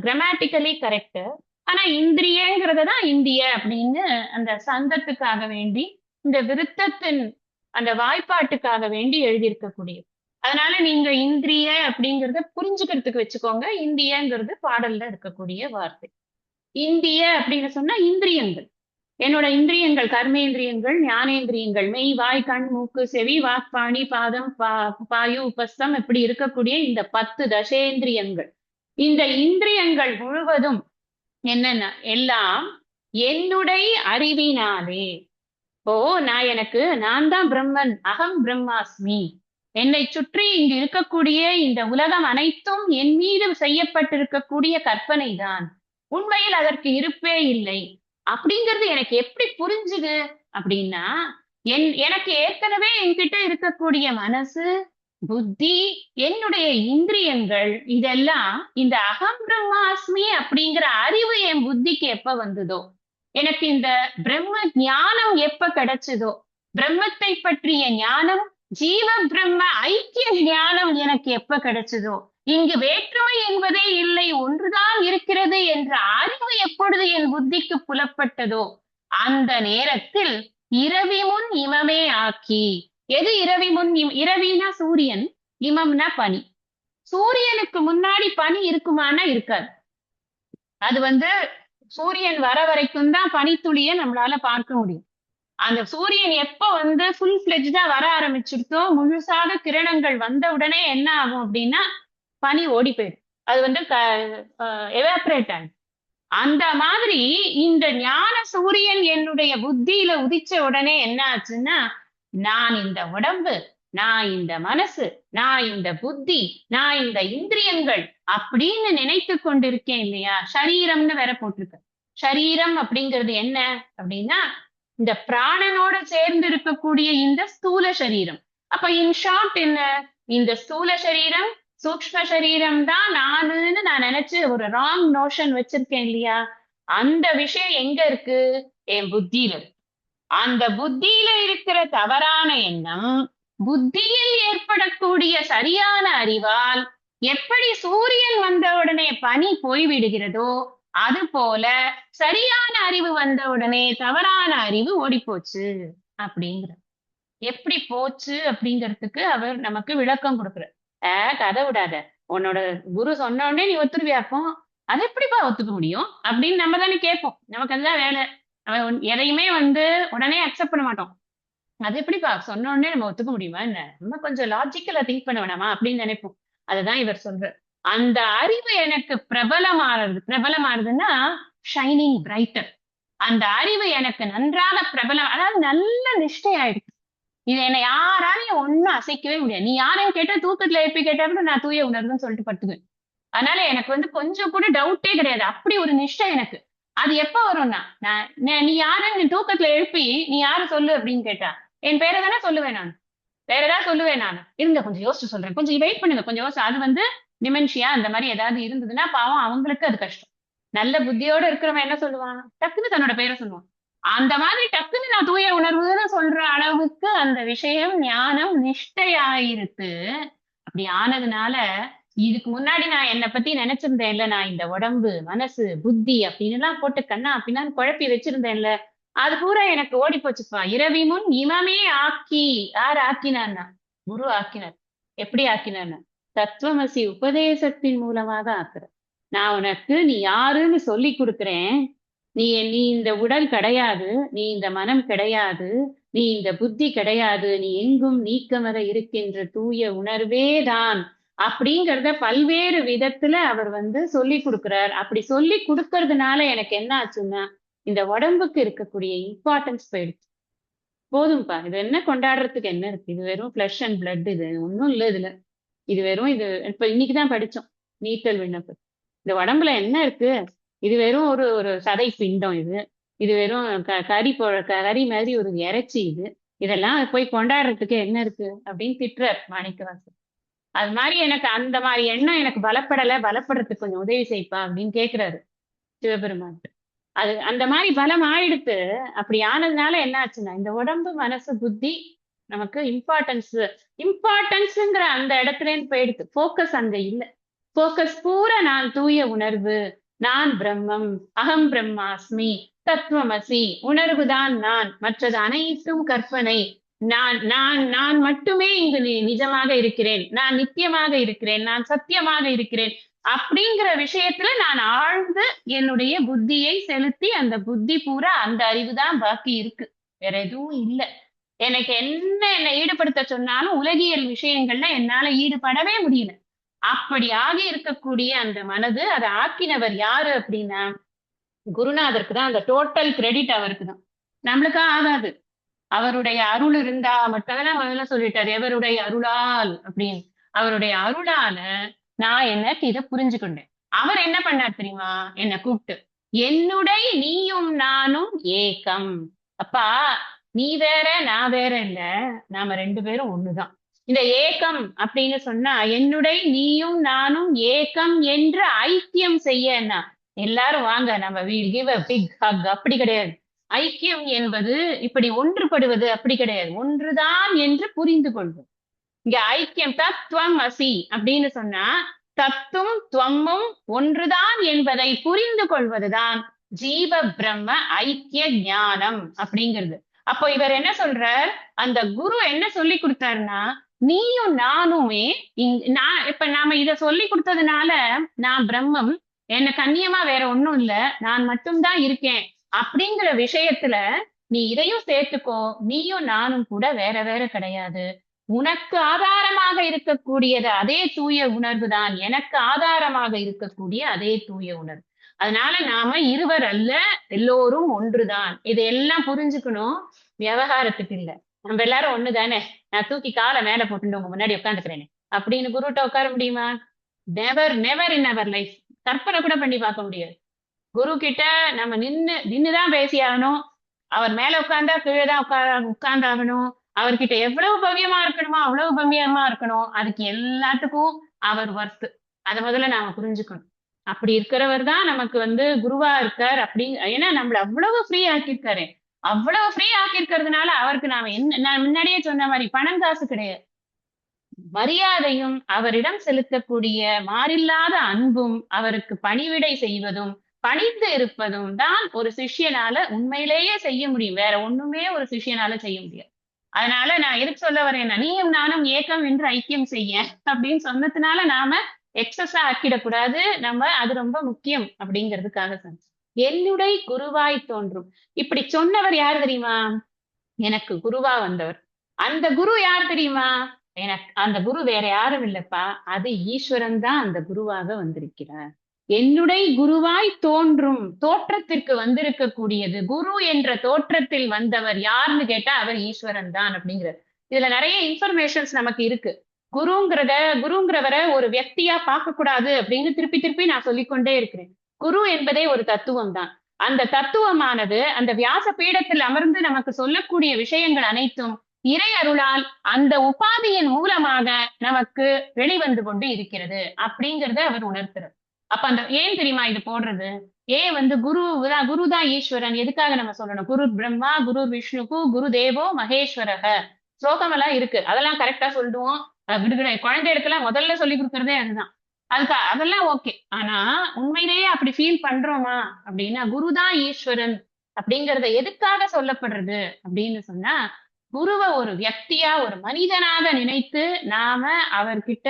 கிராமட்டிக்கலி கரெக்ட். ஆனா இந்திரியங்கிறத தான் இந்திய அப்படின்னு அந்த சந்தத்துக்காக வேண்டி, இந்த விருத்தத்தின் அந்த வாய்ப்பாட்டுக்காக வேண்டி எழுதியிருக்கக்கூடியது. அதனால நீங்க இந்திரிய அப்படிங்கறத புரிஞ்சுக்கிறதுக்கு வச்சுக்கோங்க. இந்தியங்கிறது பாடல்ல இருக்கக்கூடிய வார்த்தை. இந்திய அப்படின்னு சொன்னா இந்திரியங்கள். என்னோட இந்திரியங்கள், கர்மேந்திரியங்கள், ஞானேந்திரியங்கள், மெய், வாய், கண், மூக்கு, செவி, வாக்பாணி, பாதம், பாயு, உபஸ்தம் இப்படி இருக்கக்கூடிய இந்த 10 தசேந்திரியங்கள். இந்த இந்திரியங்கள் முழுவதும் என்னன்னா எல்லாம் என்னுடைய அறிவினாலே. இப்போ நான் தான் பிரம்மன், அகம் பிரம்மாஸ்மி. என்னை சுற்றி இங்கு இருக்கக்கூடிய இந்த உலகம் அனைத்தும் என் மீது செய்யப்பட்டிருக்கக்கூடிய கற்பனை தான். உண்மையில் அதற்கு இருப்பே இல்லை. அப்படிங்கிறது எனக்கு எப்படி புரிஞ்சுது அப்படின்னா, எனக்கு ஏற்கனவே என்கிட்ட இருக்கக்கூடிய மனசு, புத்தி, என்னுடைய இந்திரியங்கள் இதெல்லாம் இந்த அகம் பிரம்மாஸ்மி அப்படிங்கிற அறிவு என் புத்திக்கு எப்ப வந்ததோ, எனக்கு இந்த பிரம்ம ஞானம் எப்ப கிடைச்சதோ, பிரம்மத்தை பற்றிய ஞானம், ஜீவ பிரம்ம ஐக்கிய ஞானம் எனக்கு எப்ப கிடைச்சதோ, இங்கு வேற்றுமை என்பதே இல்லை, ஒன்றுதான் இருக்கிறது என்ற அறிவு எப்பொழுது என் புத்திக்கு புலப்பட்டதோ, அந்த நேரத்தில் இரவி முன் இமமே ஆக்கி. எது இரவி முன்? இரவினா சூரியன், இமம்னா பனி. சூரியனுக்கு முன்னாடி பனி இருக்குமானா இருக்காது. அது வந்து சூரியன் வர வரைக்கும் தான் பனித்துளியை நம்மளால பார்க்க முடியும். அந்த சூரியன் எப்ப வந்து ஃபுல் ஃபிளெஜ்டா வர ஆரம்பிச்சிருக்கோ, முழுசாக கிரணங்கள் வந்த உடனே என்ன ஆகும் அப்படின்னா பனி ஓடி போயிடும். அது வந்து எவாபரேட் ஆகும். அந்த மாதிரி இந்த ஞான சூரியன் என்னுடைய புத்தியில உதிச்ச உடனே என்ன ஆச்சுன்னா, நான் இந்த உடம்பு, நான் இந்த மனசு, நான் இந்த புத்தி, நான் இந்த இந்திரியங்கள் அப்படின்னு நினைத்து கொண்டிருக்கேன் இல்லையா? சரீரம்னு வேற போட்டிருக்க. சரீரம் அப்படிங்கிறது என்ன அப்படின்னா, இந்த பிராணனோட சேர்ந்து இருக்கக்கூடிய இந்த ஸ்தூல சரீரம். அப்ப இன் ஷார்ட் என்ன? இந்த ஸ்தூல சரீரம், சூக்ஷ்ம சரீரம் தான் நானுன்னு நான் நினைச்சு ஒரு ராங் நோஷன் வச்சிருக்கேன் இல்லையா? அந்த விஷயம் எங்க இருக்கு? என் புத்தியில இருக்கு. அந்த புத்தியில இருக்கிற தவறான எண்ணம் புத்தியில் ஏற்படக்கூடிய சரியான அறிவால் எப்படி சூரியன் வந்த உடனே பனி போய்விடுகிறதோ, அது போல சரியான அறிவு வந்த உடனே தவறான அறிவு ஓடி போச்சு அப்படிங்கிற. எப்படி போச்சு அப்படிங்கிறதுக்கு அவர் நமக்கு விளக்கம் கொடுக்குறார். கதை விடாத, உன்னோட குரு சொன்ன உடனே நீ ஒத்துருவியாக்கும், அது எப்படிப்பா ஒத்துக்க முடியும் அப்படின்னு நம்ம தானே கேட்போம். நமக்கு அதுதான் வேலை. அவன் எதையுமே வந்து உடனே அக்செப்ட் பண்ண மாட்டோம். அது எப்படிப்பா சொன்ன உடனே நம்ம ஒத்துக்க முடியுமா என்ன? நம்ம கொஞ்சம் லாஜிக்கலா திங்க் பண்ண வேணாமா அப்படின்னு நினைப்போம். அதுதான் இவர் சொல்ற. அந்த அறிவு எனக்கு பிரபலமானதுன்னா ஷைனிங் பிரைட்டர். அந்த அறிவு எனக்கு நன்றாக பிரபலம், அதாவது நல்ல நிஷ்டை ஆயிடுச்சு. இது என்னை யாராலையும் ஒண்ணும் அசைக்கவே முடியாது. நீ யாரையும் கேட்டா தூக்கத்துல எழுப்பி கேட்டா கூட நான் தூய உணர்வுன்னு சொல்லிட்டு படுத்துக்குவேன். அதனால எனக்கு வந்து கொஞ்சம் கூட டவுட்டே கிடையாது. அப்படி ஒரு நிஷ்டை எனக்கு. அது எப்ப வரும்னா, நீ யாருன்னு தூக்கத்துல எழுப்பி நீ யாரு சொல்லு அப்படின்னு கேட்டா என் பேரை தானே சொல்லுவேன் நான். வேற ஏதாவது சொல்லுவேன் நான். இருங்க கொஞ்சம் யோசிச்சு சொல்றேன், கொஞ்சம் வெயிட் பண்ணுங்க, கொஞ்சம் யோசிச்சு. அது வந்து டிமென்ஷியா அந்த மாதிரி ஏதாவது இருந்ததுன்னா பாவம் அவங்களுக்கு அது கஷ்டம். நல்ல புத்தியோட இருக்கிறவன் என்ன சொல்லுவான்? டக்குன்னு தன்னோட பேரை சொல்லுவான். அந்த மாதிரி டக்குன்னு நான் தூய உணர்வுன்னு சொல்ற அளவுக்கு அந்த விஷயம் ஞானம் நிஷ்டையாயிருக்கு. அப்படி ஆனதுனால இதுக்கு முன்னாடி நான் என்னை பத்தி நினைச்சிருந்தேன்ல, நான் இந்த உடம்பு, மனசு, புத்தி அப்படின்னு எல்லாம் போட்டு கண்ணா அப்படின்னு குழப்பி வச்சிருந்தேன்ல, அது பூரா எனக்கு ஓடி போச்சுப்பா. இரவி முன் இமமே ஆக்கி. யார் ஆக்கினான்னா குரு ஆக்கினார். எப்படி ஆக்கினார்னா, தத்துவமசி உபதேசத்தின் மூலமாக ஆக்குறார். நான் உனக்கு நீ யாருன்னு சொல்லி கொடுக்கிறேன். நீ இந்த உடல் கிடையாது, நீ இந்த மனம் கிடையாது, நீ இந்த புத்தி கிடையாது, நீ எங்கும் நீக்கமற இருக்கின்ற தூய உணர்வே தான் அப்படிங்கிறத பல்வேறு விதத்துல அவர் சொல்லி கொடுக்கிறார். அப்படி சொல்லி கொடுக்கறதுனால எனக்கு என்ன ஆச்சுன்னா, இந்த உடம்புக்கு இருக்கக்கூடிய இம்பார்ட்டன்ஸ் போயிடுச்சு. போதும்பா, இது என்ன கொண்டாடுறதுக்கு என்ன இருக்கு? இது வெறும் ஃபிளஷ் அண்ட் பிளட், இது ஒண்ணும் இல்ல இதுல. இது வெறும் இது இப்ப இன்னைக்குதான் படிச்சோம் நீத்தல் விண்ணப்பம். இந்த உடம்புல என்ன இருக்கு? இது வெறும் ஒரு ஒரு சதை பிண்டம் இது. இது வெறும் கறி மாதிரி ஒரு இறைச்சி இது. இதெல்லாம் போய் கொண்டாடுறதுக்கு என்ன இருக்கு அப்படின்னு திட்டுறார் மாணிக்கவாசர். அது மாதிரி எனக்கு அந்த மாதிரி எண்ணம் எனக்கு பலப்படுறதுக்கு கொஞ்சம் உதவி செய்ப்பா அப்படின்னு கேக்குறாரு சிவபெருமான். அது அந்த மாதிரி பலம் ஆயிடுத்து. அப்படி ஆனதுனால என்ன ஆச்சுன்னா, இந்த உடம்பு மனசு புத்தி நமக்கு இம்பார்ட்டன்ஸ்ங்கிற அந்த இடத்துல இருந்து போயிடுது. போக்கஸ் அங்க இல்ல. போக்கஸ் பூரா நான் தூய உணர்வு, நான் பிரம்மம், அகம் பிரம்மாஸ்மி, தத்துவமசி, உணர்வுதான் நான், மற்றது அனைத்தும் கற்பனை, நான் நான் நான் மட்டுமே இங்கு நிஜமாக இருக்கிறேன், நான் நித்தியமாக இருக்கிறேன், நான் சத்தியமாக இருக்கிறேன் அப்படிங்கிற விஷயத்துல நான் ஆழ்ந்து என்னுடைய புத்தியை செலுத்தி, அந்த புத்தி பூரா அந்த அறிவுதான் பாக்கி இருக்கு. வேற எதுவும் இல்ல. எனக்கு என்னை ஈடுபடுத்த சொன்னாலும் உலகியல் விஷயங்கள்ல என்னால ஈடுபடவே முடியல. அப்படி ஆகி இருக்கக்கூடிய அந்த மனது, அதை ஆக்கினவர் யாரு அப்படின்னா குருநாதருக்கு தான். அந்த டோட்டல் கிரெடிட் அவருக்கு தான், நம்மளுக்கா ஆகாது. அவருடைய அருள் இருந்தா மட்டும், அதெல்லாம் முதல்ல சொல்லிட்டாரு, எவருடைய அருளால் அப்படின்னு. அவருடைய அருளால நான் எனக்கு இதை புரிஞ்சுக்கொண்டேன். அவர் என்ன பண்ணார் தெரியுமா? என்னை கூப்பிட்டு, என்னுடைய நீயும் நானும் ஏகம். அப்பா, நீ வேற நான் வேற இல்ல, நாம ரெண்டு பேரும் ஒண்ணுதான். இந்த ஏகம் அப்படின்னு சொன்னா, என்னுடைய நீயும் நானும் ஏகம் என்று ஐக்கியம் செய்யனா, எல்லாரும் வாங்க நம்ம will give a big hug, அப்படி கிடையாது. ஐக்கியம் என்பது இப்படி ஒன்றுபடுவது அப்படி கிடையாது. ஒன்றுதான் என்று புரிந்து கொள்வோம். இங்க ஐக்கியம் தத்துவம் அசி அப்படின்னு சொன்னா, தத்துவம் துவமும் ஒன்றுதான் என்பதை புரிந்து கொள்வதுதான் ஜீவ பிரம்ம ஐக்கிய ஞானம் அப்படிங்கிறது. அப்போ இவர் என்ன சொல்றார்? அந்த குரு என்ன சொல்லி கொடுத்தாருன்னா, நீயும் நானுமே நான் இப்ப நாம இத சொல்லி கொடுத்ததுனால, நான் பிரம்மம், என்ன கண்ணியமா வேற ஒண்ணும் இல்ல, நான் மட்டும்தான் இருக்கேன் அப்படிங்கிற விஷயத்துல நீ இதையும் சேர்த்துக்கோ. நீயும் நானும் கூட வேற வேற கிடையாது. உனக்கு ஆதாரமாக இருக்கக்கூடியது அதே தூய உணர்வு தான், எனக்கு ஆதாரமாக இருக்கக்கூடிய அதே தூய உணர்வு. அதனால நாம இருவர் அல்ல, எல்லோரும் ஒன்றுதான். இதையெல்லாம் புரிஞ்சுக்கணும். விவகாரத்துக்கு இல்ல. நம்ம எல்லாரும் ஒண்ணுதானே, நான் தூக்கி காலை மேல போட்டு உங்க முன்னாடி உட்காந்துக்கிறேனே அப்படின்னு குருட்ட உட்கார முடியுமா? Never never in our life. கற்பனை கூட பண்ணி பார்க்க முடியாது. குரு கிட்ட நம்ம நின்னுதான் பேசி ஆகணும். அவர் மேல உட்கார்ந்தா கீழேதான் உட்கார்ந்தாகணும். அவர்கிட்ட எவ்வளவு பவ்யமா இருக்கணுமோ அவ்வளவு பவ்யமா இருக்கணும். அதுக்கு எல்லாத்துக்கும் அவர் ஒர்த். அதை முதல்ல நாம புரிஞ்சுக்கணும். அப்படி இருக்கிறவர் தான் நமக்கு குருவா இருக்கார். அப்படி ஏன்னா நம்மள அவ்வளவு ஃப்ரீ ஆக்கியிருக்காரு. அவ்வளவு ஃப்ரீ ஆக்கியிருக்கிறதுனால அவருக்கு நாம என்ன, நான் முன்னாடியே சொன்ன மாதிரி பணம் காசு கிடையாது. மரியாதையும், அவரிடம் செலுத்தக்கூடிய மாறில்லாத அன்பும், அவருக்கு பணிவிடை செய்வதும், பணிந்து இருப்பதும் தான் ஒரு சிஷ்யனால உண்மையிலேயே செய்ய முடியும். வேற ஒண்ணுமே ஒரு சிஷ்யனால செய்ய முடியாது. அதனால நான் எதுக்கு சொல்ல வரேன்னா, நீயும் நானும் ஏக்கம் என்று ஐக்கியம் செய்ய அப்படின்னு சொன்னதுனால நாம எக்ஸஸா ஆக்கிடக்கூடாது. நம்ம அது ரொம்ப முக்கியம் அப்படிங்கிறதுக்காக சொன்னேன். என்னுடைய குருவாய் தோன்றும். இப்படி சொன்னவர் யார் தெரியுமா? எனக்கு குருவா வந்தவர். அந்த குரு யார் தெரியுமா? எனக்கு அந்த குரு வேற யாரும் இல்லப்பா, அது ஈஸ்வரன் தான் அந்த குருவாக வந்திருக்கிறார். என்னுடைய குருவாய் தோன்றும், தோற்றத்திற்கு வந்திருக்கக்கூடியது குரு என்ற தோற்றத்தில் வந்தவர் யாருன்னு கேட்டா அவர் ஈஸ்வரன் தான் அப்படிங்கிறது. இதுல நிறைய இன்ஃபர்மேஷன்ஸ் நமக்கு இருக்கு. குருங்கிறவரை ஒரு வியக்தியா பார்க்க கூடாது அப்படின்னு திருப்பி திருப்பி நான் சொல்லிக்கொண்டே இருக்கிறேன். குரு என்பதே ஒரு தத்துவம் தான். அந்த தத்துவமானது அந்த வியாச பீடத்தில் அமர்ந்து நமக்கு சொல்லக்கூடிய விஷயங்கள் அனைத்தும் இறை அருளால் அந்த உபாதியின் மூலமாக நமக்கு வெளிவந்து கொண்டு இருக்கிறது அப்படிங்கறத அவர் உணர்த்துறார். அப்ப அந்த ஏன் தெரியுமா இது போடுறது? ஏன் குருதான் ஈஸ்வரன் எதுக்காக நம்ம சொல்லணும்? குரு பிரம்மா, குரு விஷ்ணுகு, குரு தேவோ மகேஸ்வரக, ஸ்லோகம் எல்லாம் இருக்கு. அதெல்லாம் கரெக்டா சொல்லுவோம். குழந்தைகளுக்கெல்லாம் முதல்ல சொல்லி கொடுக்கறதே அதுதான். அதெல்லாம் ஓகே. ஆனா உண்மையிலேயே அப்படி ஃபீல் பண்றோமா அப்படின்னா, குருதான் ஈஸ்வரன் அப்படிங்கறத எதுக்காக சொல்லப்படுறது அப்படின்னு சொன்னா, குருவை ஒரு வியக்தியா ஒரு மனிதனாக நினைத்து நாம அவர்கிட்ட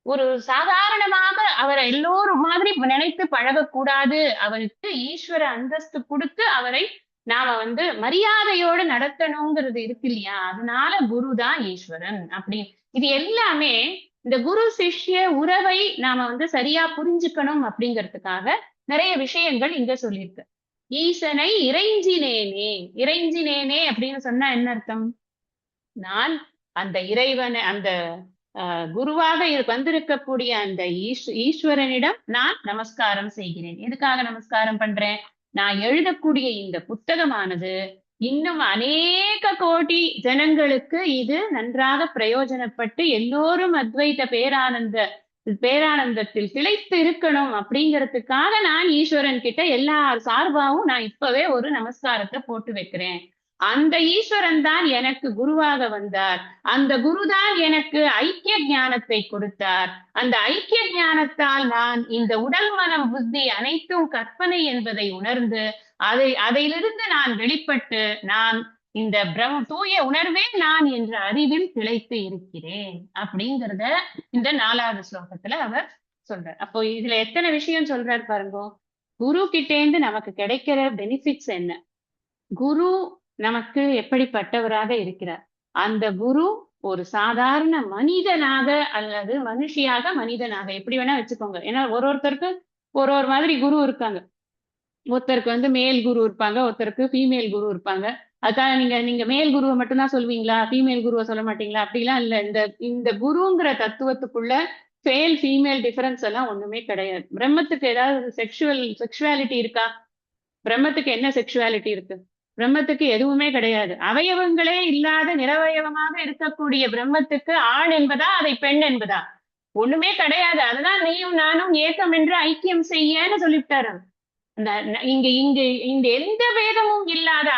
ஒரு சாதாரணமாக அவரை எல்லோரும் மாதிரி நினைத்து பழகக்கூடாது. அவருக்கு ஈஸ்வர அந்தஸ்து கொடுத்து அவரை நாம மரியாதையோடு நடத்தணுங்கிறது இருக்கு இல்லையா? அதனால குருதான் ஈஸ்வரன் அப்படி. இது எல்லாமே இந்த குரு சிஷ்ய உறவை நாம சரியா புரிஞ்சுக்கணும் அப்படிங்கிறதுக்காக நிறைய விஷயங்கள் இங்க சொல்லியிருக்கு. ஈசனை இறைஞ்சினேனே. இறைஞ்சினேனே அப்படின்னு சொன்னா என்ன அர்த்தம்? நான் அந்த இறைவனை அந்த குருவாக வந்திருக்கக்கூடிய அந்த ஈஸ்வரனிடம் நான் நமஸ்காரம் செய்கிறேன். எதுக்காக நமஸ்காரம் பண்றேன்? நான் எழுதக்கூடிய இந்த புத்தகமானது இன்னும் அநேக கோடி ஜனங்களுக்கு இது நன்றாக பிரயோஜனப்பட்டு எல்லோரும் அத்வைத பேரானந்தத்தில் திளைத்து இருக்கணும் அப்படிங்கிறதுக்காக நான் ஈஸ்வரன் கிட்ட எல்லா சார்பாவும் நான் இப்பவே ஒரு நமஸ்காரத்தை போட்டு வைக்கிறேன். அந்த ஈஸ்வரன் தான் எனக்கு குருவாக வந்தார். அந்த குருதான் எனக்கு ஐக்கிய ஞானத்தை கொடுத்தார். அந்த ஐக்கிய ஞானத்தால் நான் இந்த உடல் மனம் புத்தி அனைத்தும் கற்பனை என்பதை உணர்ந்து அதிலிருந்து நான் வெளிப்பட்டு நான் இந்த தூய உணர்வே நான் என்ற அறிவில் திளைத்து இருக்கிறேன் அப்படிங்கிறத இந்த 4வது ஸ்லோகத்துல அவர் சொல்றார். அப்போ இதுல எத்தனை விஷயம் சொல்றாரு பாருங்க. குரு கிட்டேந்து நமக்கு கிடைக்கிற பெனிஃபிட்ஸ் என்ன? குரு நமக்கு எப்படிப்பட்டவராக இருக்கிறார்? அந்த குரு ஒரு சாதாரண மனிதனாக அல்லது மனிதனாக எப்படி வேணா வச்சுக்கோங்க. ஏன்னா ஒருத்தருக்கு ஒரு மாதிரி குரு இருக்காங்க. ஒருத்தருக்கு மேல் குரு இருப்பாங்க, ஒருத்தருக்கு ஃபீமேல் குரு இருப்பாங்க. அதுக்காக நீங்க மேல் குருவை மட்டும்தான் சொல்லுவீங்களா, ஃபீமேல் குருவை சொல்ல மாட்டீங்களா? அப்படிலாம் இல்ல. இந்த குருங்கிற தத்துவத்துக்குள்ள மேல் ஃபீமேல் டிஃபரன்ஸ் எல்லாம் ஒண்ணுமே கிடையாது. பிரம்மத்துக்கு ஏதாவது செக்ஷுவாலிட்டி இருக்கா? பிரம்மத்துக்கு என்ன செக்ஷுவாலிட்டி இருக்கு? பிரம்மத்துக்கு எதுவுமே கிடையாது. அவயவங்களே இல்லாத நிரவயவமாக இருக்கக்கூடிய பிரம்மத்துக்கு ஆண் என்பதா அதை பெண் என்பதா? ஒண்ணுமே கிடையாது. அதுதான் நீயும் நானும் ஏக்கம் என்று ஐக்கியம் செய்யன்னு சொல்லிவிட்டாரு. இங்க இங்க இந்த எந்த வேதமும் இல்லாத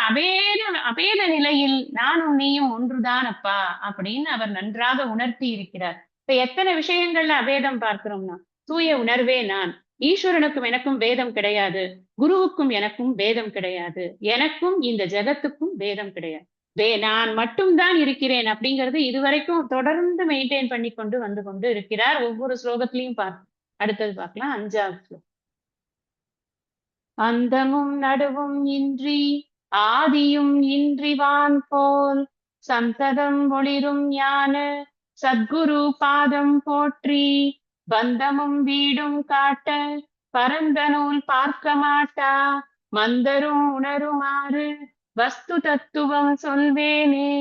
அபேத நிலையில் நானும் நீயும் ஒன்றுதான் அப்பா அப்படின்னு அவர் நன்றாக உணர்த்தி இருக்கிறார். இப்ப எத்தனை விஷயங்கள்ல அபேதம் பார்க்கிறோம்னா, தூய உணர்வே நான். ஈஸ்வரனுக்கும் எனக்கும் வேதம் கிடையாது. குருவுக்கும் எனக்கும் வேதம் கிடையாது. எனக்கும் இந்த ஜெகத்துக்கும் வேதம் கிடையாது. நான் மட்டும்தான் இருக்கிறேன் அப்படிங்கிறது இதுவரைக்கும் தொடர்ந்து மெயின்டைன் பண்ணி வந்து கொண்டு இருக்கிறார். ஒவ்வொரு ஸ்லோகத்திலையும் அடுத்தது பார்க்கலாம். 5வது ஸ்லோகம். அந்தமும் நடுவும் இன்றி ஆதியும் இன்றிவான் போல் சந்ததம் ஒளிரும் ஞான சத்குரு பாதம் போற்றி பந்தமும் வீடும் காட்ட பரந்த நூல் பார்க்க மாட்டா மந்தரும் உணருமாறு வஸ்து தத்துவம் சொல்வேனே.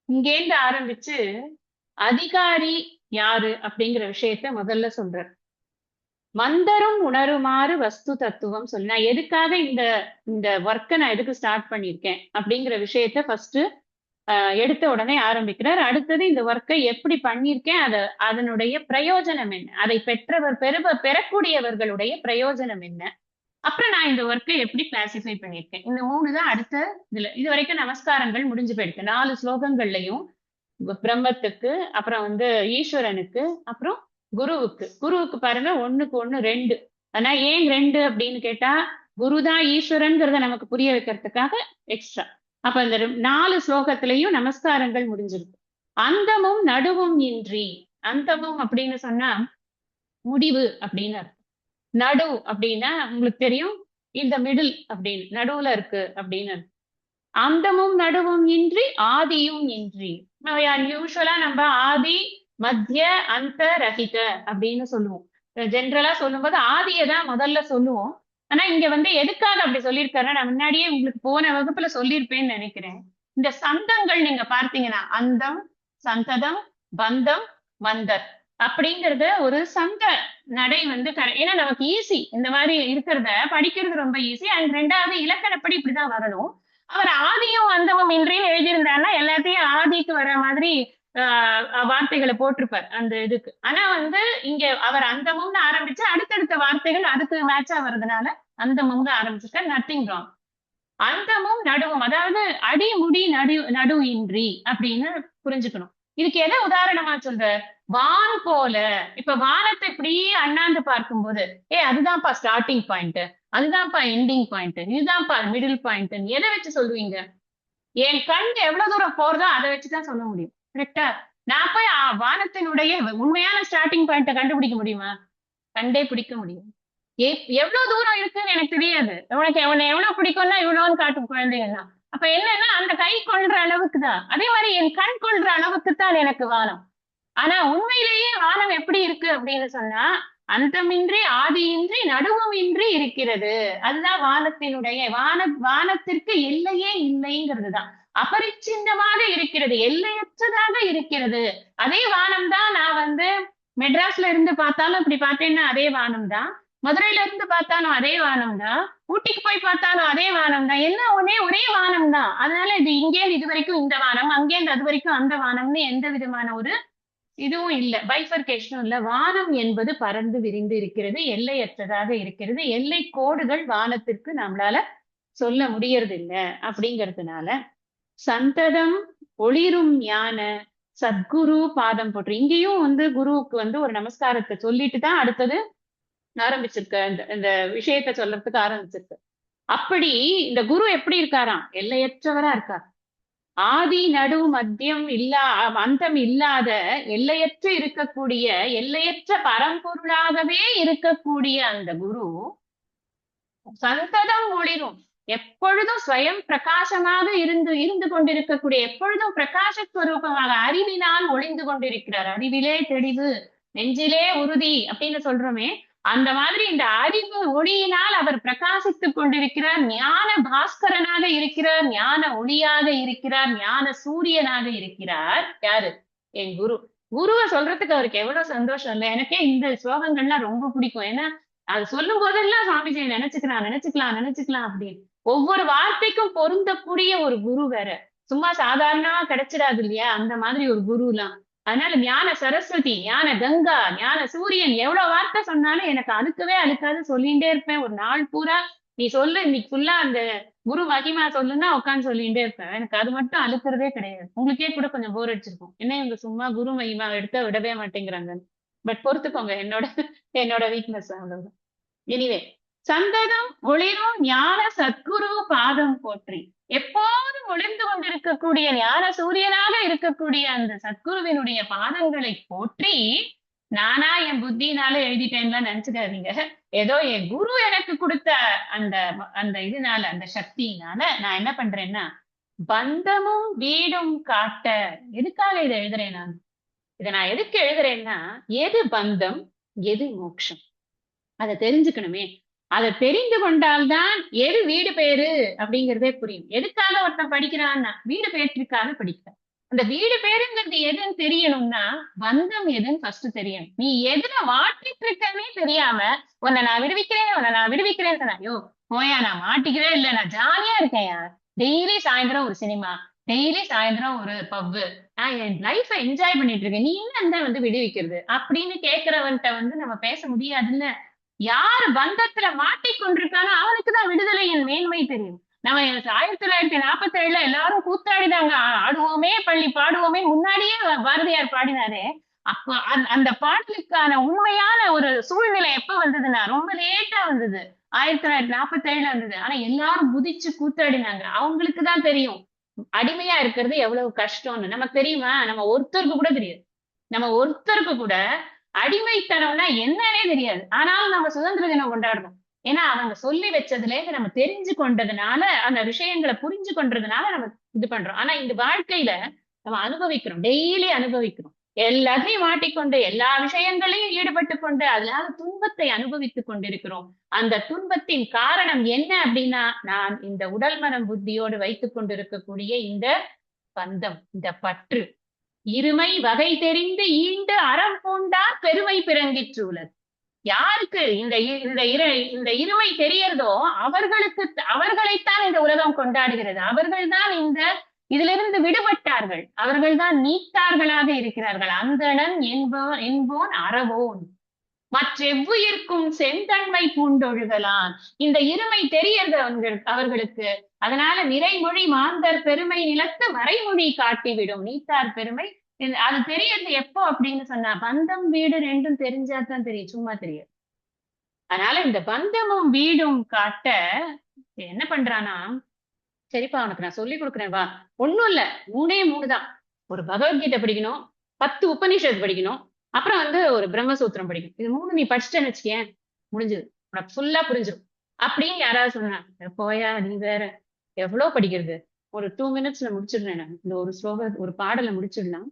இங்கேந்து ஆரம்பிச்சு அதிகாரி யாரு அப்படிங்கிற விஷயத்த முதல்ல சொல்றார். மந்தரும் உணருமாறு வஸ்து தத்துவம் சொல்லி, நான் எதுக்காக இந்த ஒர்க்கை நான் எதுக்கு ஸ்டார்ட் பண்ணியிருக்கேன் அப்படிங்கிற விஷயத்த ஃபர்ஸ்ட் எடுத்த உடனே ஆரம்பிக்கிறார். அடுத்தது இந்த ஒர்க்கை எப்படி பண்ணியிருக்கேன், அதனுடைய பிரயோஜனம் என்ன, அதை பெறக்கூடியவர்களுடைய பிரயோஜனம் என்ன, அப்புறம் நான் இந்த ஒர்க்கை எப்படி கிளாசிஃபை பண்ணியிருக்கேன். இந்த 3 தான் அடுத்த இது வரைக்கும் நமஸ்காரங்கள் முடிஞ்சு போயிருக்கு. 4 ஸ்லோகங்கள்லையும் பிரம்மத்துக்கு, அப்புறம் ஈஸ்வரனுக்கு, அப்புறம் குருவுக்கு பாருங்க 1க்கு 1 2. ஆனா ஏன் 2 அப்படின்னு கேட்டா, குருதான் ஈஸ்வரன்கிறத நமக்கு புரிய வைக்கிறதுக்காக எக்ஸ்ட்ரா. அப்ப இந்த 4 ஸ்லோகத்திலையும் நமஸ்காரங்கள் முடிஞ்சிருக்கு. அந்தமும் நடுவும் இன்றி. அந்தமும் அப்படின்னு சொன்னா முடிவு அப்படின்னு அர்த்தம். நடு அப்படின்னா உங்களுக்கு தெரியும், இந்த மிடில் அப்படின்னு நடுவுல இருக்கு அப்படின்னு. அந்தமும் நடுவும் இன்றி ஆதியும் இன்றி. யூஸ்வலா நம்ம ஆதி மத்திய அந்த ரஹித அப்படின்னு சொல்லுவோம். ஜென்ரலா சொல்லும்போது ஆதியை தான் முதல்ல சொல்லுவோம். ஆனா இங்க எதுக்காக அப்படி சொல்லியிருக்காருன்னா, நான் முன்னாடியே உங்களுக்கு போன வகுப்புல சொல்லியிருப்பேன்னு நினைக்கிறேன். இந்த சந்தங்கள் நீங்க பார்த்தீங்கன்னா அந்தம், சந்ததம், பந்தம், மந்தர் அப்படிங்கறத ஒரு சந்த நடை ஏன்னா நமக்கு ஈஸி, இந்த மாதிரி இருக்கிறத படிக்கிறது ரொம்ப ஈஸி. அண்ட் 2வது இலக்கணப்படி இப்படிதான் வரணும். அவர் ஆதியும் அந்தமும் இன்றியும் எழுதியிருந்தாருன்னா எல்லாத்தையும் ஆதிக்கு வர மாதிரி வார்த்தைகளை போட்டிருப்பார் அந்த இதுக்கு. ஆனா இங்க அவர் அந்தமும்னு ஆரம்பிச்சு அடுத்தடுத்த வார்த்தைகள் அதுக்கு மேட்சா வர்றதுனால அந்தமும் ஆரம்பிச்சிருக்கார். Nothing wrong. அந்தமும் நடுவும், அதாவது அடி முடி நடு இன்றி அப்படின்னு புரிஞ்சுக்கணும். இதுக்கு எதை உதாரணமா சொல்ற? வான் போல. இப்ப வானத்தை இப்படி அண்ணாந்து பார்க்கும்போது அதுதான்ப்பா ஸ்டார்டிங் பாயிண்ட், அதுதான்ப்பா எண்டிங் பாயிண்ட், இதுதான்ப்பா மிடில் பாயிண்ட், எதை வச்சு சொல்லுவீங்க? என் கண் எவ்வளவு தூரம் போறதோ அதை வச்சுதான் சொல்ல முடியும். கரெக்டா? நான் போய் வானத்தினுடைய உண்மையான ஸ்டார்டிங் பாயிண்ட கண்டுபிடிக்க முடியுமா? கண்டே பிடிக்க முடியும். எவ்வளவு தூரம் இருக்குன்னு எனக்கு தெரியாது. உனக்கு உன்னை எவ்வளவு பிடிக்கும்னா இவ்வளவுன்னு காட்டும் குழந்தைகள்லாம். அப்ப என்னன்னா அந்த கை கொள்ற அளவுக்கு தான். அதே மாதிரி என் கண் கொள்ற அளவுக்கு தான் எனக்கு வானம். ஆனா உண்மையிலேயே வானம் எப்படி இருக்கு அப்படின்னு சொன்னா, அந்தமின்றி ஆதியின்றி நடுவும் இன்றி இருக்கிறது. அதுதான் வானத்தினுடைய வானத்திற்கு எல்லையே இல்லைங்கிறதுதான். அபரிச்சின்னமாக இருக்கிறது, எல்லையற்றதாக இருக்கிறது. அதே வானம் தான். நான் மெட்ராஸ்ல இருந்து பார்த்தாலும் இப்படி பார்த்தேன்னா அதே வானம் தான். மதுரையில இருந்து பார்த்தாலும் அதே வானம் தான். ஊட்டிக்கு போய் பார்த்தாலும் அதே வானம் தான். எல்லாம் ஒரே வானம் தான். அதனால இது இங்கேருந்து இது வரைக்கும் இந்த வானம், அங்கேருந்து அது வரைக்கும் அந்த வானம்னு எந்த விதமான ஒரு இதுவும் இல்ல, பைஃபர்கேஷனும் இல்ல. வானம் என்பது பறந்து விரிந்து இருக்கிறது, எல்லையற்றதாக இருக்கிறது. எல்லை கோடுகள் வானத்திற்கு நம்மளால சொல்ல முடியறது இல்ல. அப்படிங்கிறதுனால சந்ததம் ஒளிரும் ஞான சத்குரு பாதம் போற்று. இங்கேயும் குருவுக்கு ஒரு நமஸ்காரத்தை சொல்லிட்டு தான் அடுத்தது ஆரம்பிச்சிருக்க. இந்த விஷயத்த சொல்றதுக்கு ஆரம்பிச்சிருக்கு. அப்படி இந்த குரு எப்படி இருக்காராம்? எல்லையற்றவரா இருக்கார். ஆதி நடு மத்தியம் அந்தம் இல்லாத எல்லையற்று இருக்கக்கூடிய, எல்லையற்ற பரம்பொருளாகவே இருக்கக்கூடிய அந்த குரு சந்ததம் ஒளிரும், எப்பொழுதும் ஸ்வயம் பிரகாசமாக இருந்து கொண்டிருக்கக்கூடிய, எப்பொழுதும் பிரகாசஸ்வரூபமாக அறிவினால் ஒளிந்து கொண்டிருக்கிறார். அறிவிலே தெளிவு, நெஞ்சிலே உறுதி அப்படின்னு சொல்றோமே, அந்த மாதிரி இந்த அறிவு ஒளியினால் அவர் பிரகாசித்துக் கொண்டிருக்கிறார். ஞான பாஸ்கரனாக இருக்கிறார், ஞான ஒளியாக இருக்கிறார், ஞான சூரியனாக இருக்கிறார். யாரு? என் குரு. குருவை சொல்றதுக்கு அவருக்கு எவ்வளவு சந்தோஷம் இல்ல? எனக்கே இந்த ஸ்லோகங்கள்லாம் ரொம்ப பிடிக்கும். ஏன்னா அது சொல்லும் போதெல்லாம் சுவாமிஜியை நினைச்சுக்கலாம் அப்படின்னு. ஒவ்வொரு வார்த்தைக்கும் பொருந்தக்கூடிய ஒரு குரு வேற. சும்மா சாதாரணமா கிடைச்சிடாது இல்லையா அந்த மாதிரி ஒரு குரு எல்லாம். அதனால ஞான சரஸ்வதி, ஞான கங்கா, ஞான சூரியன், எவ்வளவு வார்த்தை சொன்னாலும் எனக்கு அழுக்காது, சொல்லிட்டே இருப்பேன் ஒரு நாள் பூரா. நீ சொல்லு இன்னைக்கு ஃபுல்லா அந்த குரு மகிமா சொல்லுன்னா உட்காந்து சொல்லிட்டே இருப்பேன். எனக்கு அது மட்டும் அழுக்கிறதே கிடையாது. உங்களுக்கே கூட கொஞ்சம் போர் அடிச்சிருக்கும், என்ன இவங்க சும்மா குரு மகிமா எடுத்த விடவே மாட்டேங்கிறாங்க. பட் பொறுத்துக்கோங்க, என்னோட வீக்னஸ் அவ்வளவுதான். எனிவே, சந்ததம் ஒளிரும் ஞான சத்குரு பாதம் போற்றி. எப்போதும் ஒளிர்ந்து கொண்டிருக்கக்கூடிய ஞான சூரியனாக இருக்கக்கூடிய அந்த சத்குருவினுடைய பாதங்களை போற்றி. நானா என் புத்தினால எழுதிட்டேன்லாம் நினைச்சுக்காதீங்க. ஏதோ என் குரு எனக்கு கொடுத்த அந்த அந்த இதனால, அந்த சக்தியினால நான் என்ன பண்றேன்னா, பந்தமும் வீடும் காட்ட. எதுக்காக இதை எழுதுறேன் நான்? இதை நான் எதுக்கு எழுதுறேன்னா, எது பந்தம் எது மோட்சம் அதை தெரிஞ்சுக்கணுமே. அதை தெரிந்து கொண்டால்தான் எது வீடு பேரு அப்படிங்கிறதே புரியும். எதுக்காக ஒருத்தன் படிக்கிறான்னா வீடு பேற்றுக்காக படிக்கிறான். அந்த வீடு பேருங்கிறது எதுன்னு தெரியணும்னா பந்தம் எதுன்னு ஃபர்ஸ்ட் தெரியணும். நீ எதுல மாட்டிட்டு இருக்கனே தெரியாம உன்னை நான் விடுவிக்கிறேன்னு சொன்ன, ஐயோ போயா நான் மாட்டிக்கவே இல்லை, நான் ஜாலியா இருக்கேன். டெய்லி சாயந்தரம் ஒரு சினிமா, டெய்லி சாயந்தரம் ஒரு பப்பு, நான் என் லைஃப என்ஜாய் பண்ணிட்டு இருக்கேன், நீ என்ன விடுவிக்கிறது அப்படின்னு கேட்கிறவன்ட்ட நம்ம பேச முடியாதுல்ல. யாரு பந்தத்துல மாட்டிக்கொண்டிருக்கானோ அவனுக்குதான் விடுதலையின் மேன்மை தெரியும். நம்ம 1947 எல்லாரும் கூத்தாடிதாங்க, ஆடுவோமே பள்ளி பாடுவோமே முன்னாடியே பாரதியார் பாடினாரே. அப்ப அந்த பாடலுக்கான உண்மையான ஒரு சூழ்நிலை எப்ப வந்ததுன்னா ரொம்ப லேட்டா வந்தது. 1947 வந்தது. ஆனா எல்லாரும் குதிச்சு கூத்தாடினாங்க. அவங்களுக்குதான் தெரியும் அடிமையா இருக்கிறது எவ்வளவு கஷ்டம்னு. நமக்கு தெரியுமா? நம்ம ஒருத்தருக்கு கூட அடிமைத்தனம்னா என்னன்னே தெரியாது. ஆனாலும் நம்ம சுதந்திர தினம் கொண்டாடுறோம். ஏன்னா அவங்க சொல்லி வச்சதுல இருந்து நம்ம தெரிஞ்சு கொண்டதுனால, அந்த விஷயங்களை புரிஞ்சு கொண்டதுனால நம்ம இது பண்றோம். ஆனா இந்த வாழ்க்கையில நம்ம அனுபவிக்கிறோம், டெய்லி அனுபவிக்கிறோம். எல்லாத்தையும் மாட்டிக்கொண்டு எல்லா விஷயங்களையும் ஈடுபட்டு கொண்டு அதனால துன்பத்தை அனுபவித்துக் கொண்டிருக்கிறோம். அந்த துன்பத்தின் காரணம் என்ன அப்படின்னா, நான் இந்த உடல் மனம் புத்தியோடு வைத்துக் கொண்டிருக்கக்கூடிய இந்த பந்தம், இந்த பற்று. இருமை வகை தெரிந்து ஈண்டு அறம் பூண்டார் பெருமை பிறங்கிற்று உலகு. யாருக்கு இந்த இருமை தெரியறதோ அவர்களைத்தான் இந்த உலகம் கொண்டாடுகிறது. அவர்கள்தான் இதிலிருந்து விடுபட்டார்கள், அவர்கள்தான் நீத்தார்களாக இருக்கிறார்கள். அந்தணன் என்போன் அறவோன் மற்றெவ்வுயிர்க்கும் செந்தன்மை பூண்டொழுகலான். இந்த இருமை தெரியறது அவர்களுக்கு. அதனால நிறைமொழி மாந்தர் பெருமை நிலத்து மறைமொழி காட்டிவிடும். நீத்தார் பெருமை அது தெரியறது எப்போ அப்படின்னு சொன்னா, பந்தம் வீடு ரெண்டும் தெரிஞ்சாதான் தெரியும், சும்மா தெரியாது. அதனால இந்த பந்தமும் வீடும் காட்ட என்ன பண்றானா, சரிப்பா உனக்கு நான் சொல்லி கொடுக்குறேன் வா. ஒண்ணும் இல்ல. 3ஏ 3 தான். ஒரு பகவத்கீதை படிக்கணும், 10 உபநிஷத் படிக்கணும், அப்புறம் வந்து ஒரு பிரம்மசூத்திரம் படிக்கணும். இது 3 நீ படிச்சிட்டேன்னு வச்சுக்கயேன், முடிஞ்சது. உனக்கு ஃபுல்லா புரிஞ்சிரும். அப்படின்னு யாராவது சொன்னா, போயா நீ வேற. எவ்வளவு படிக்கிறது? ஒரு 2 மினிட்ஸ்ல முடிச்சிடுறேன் நான். இந்த ஒரு ஒரு பாடல முடிச்சிடலாம்.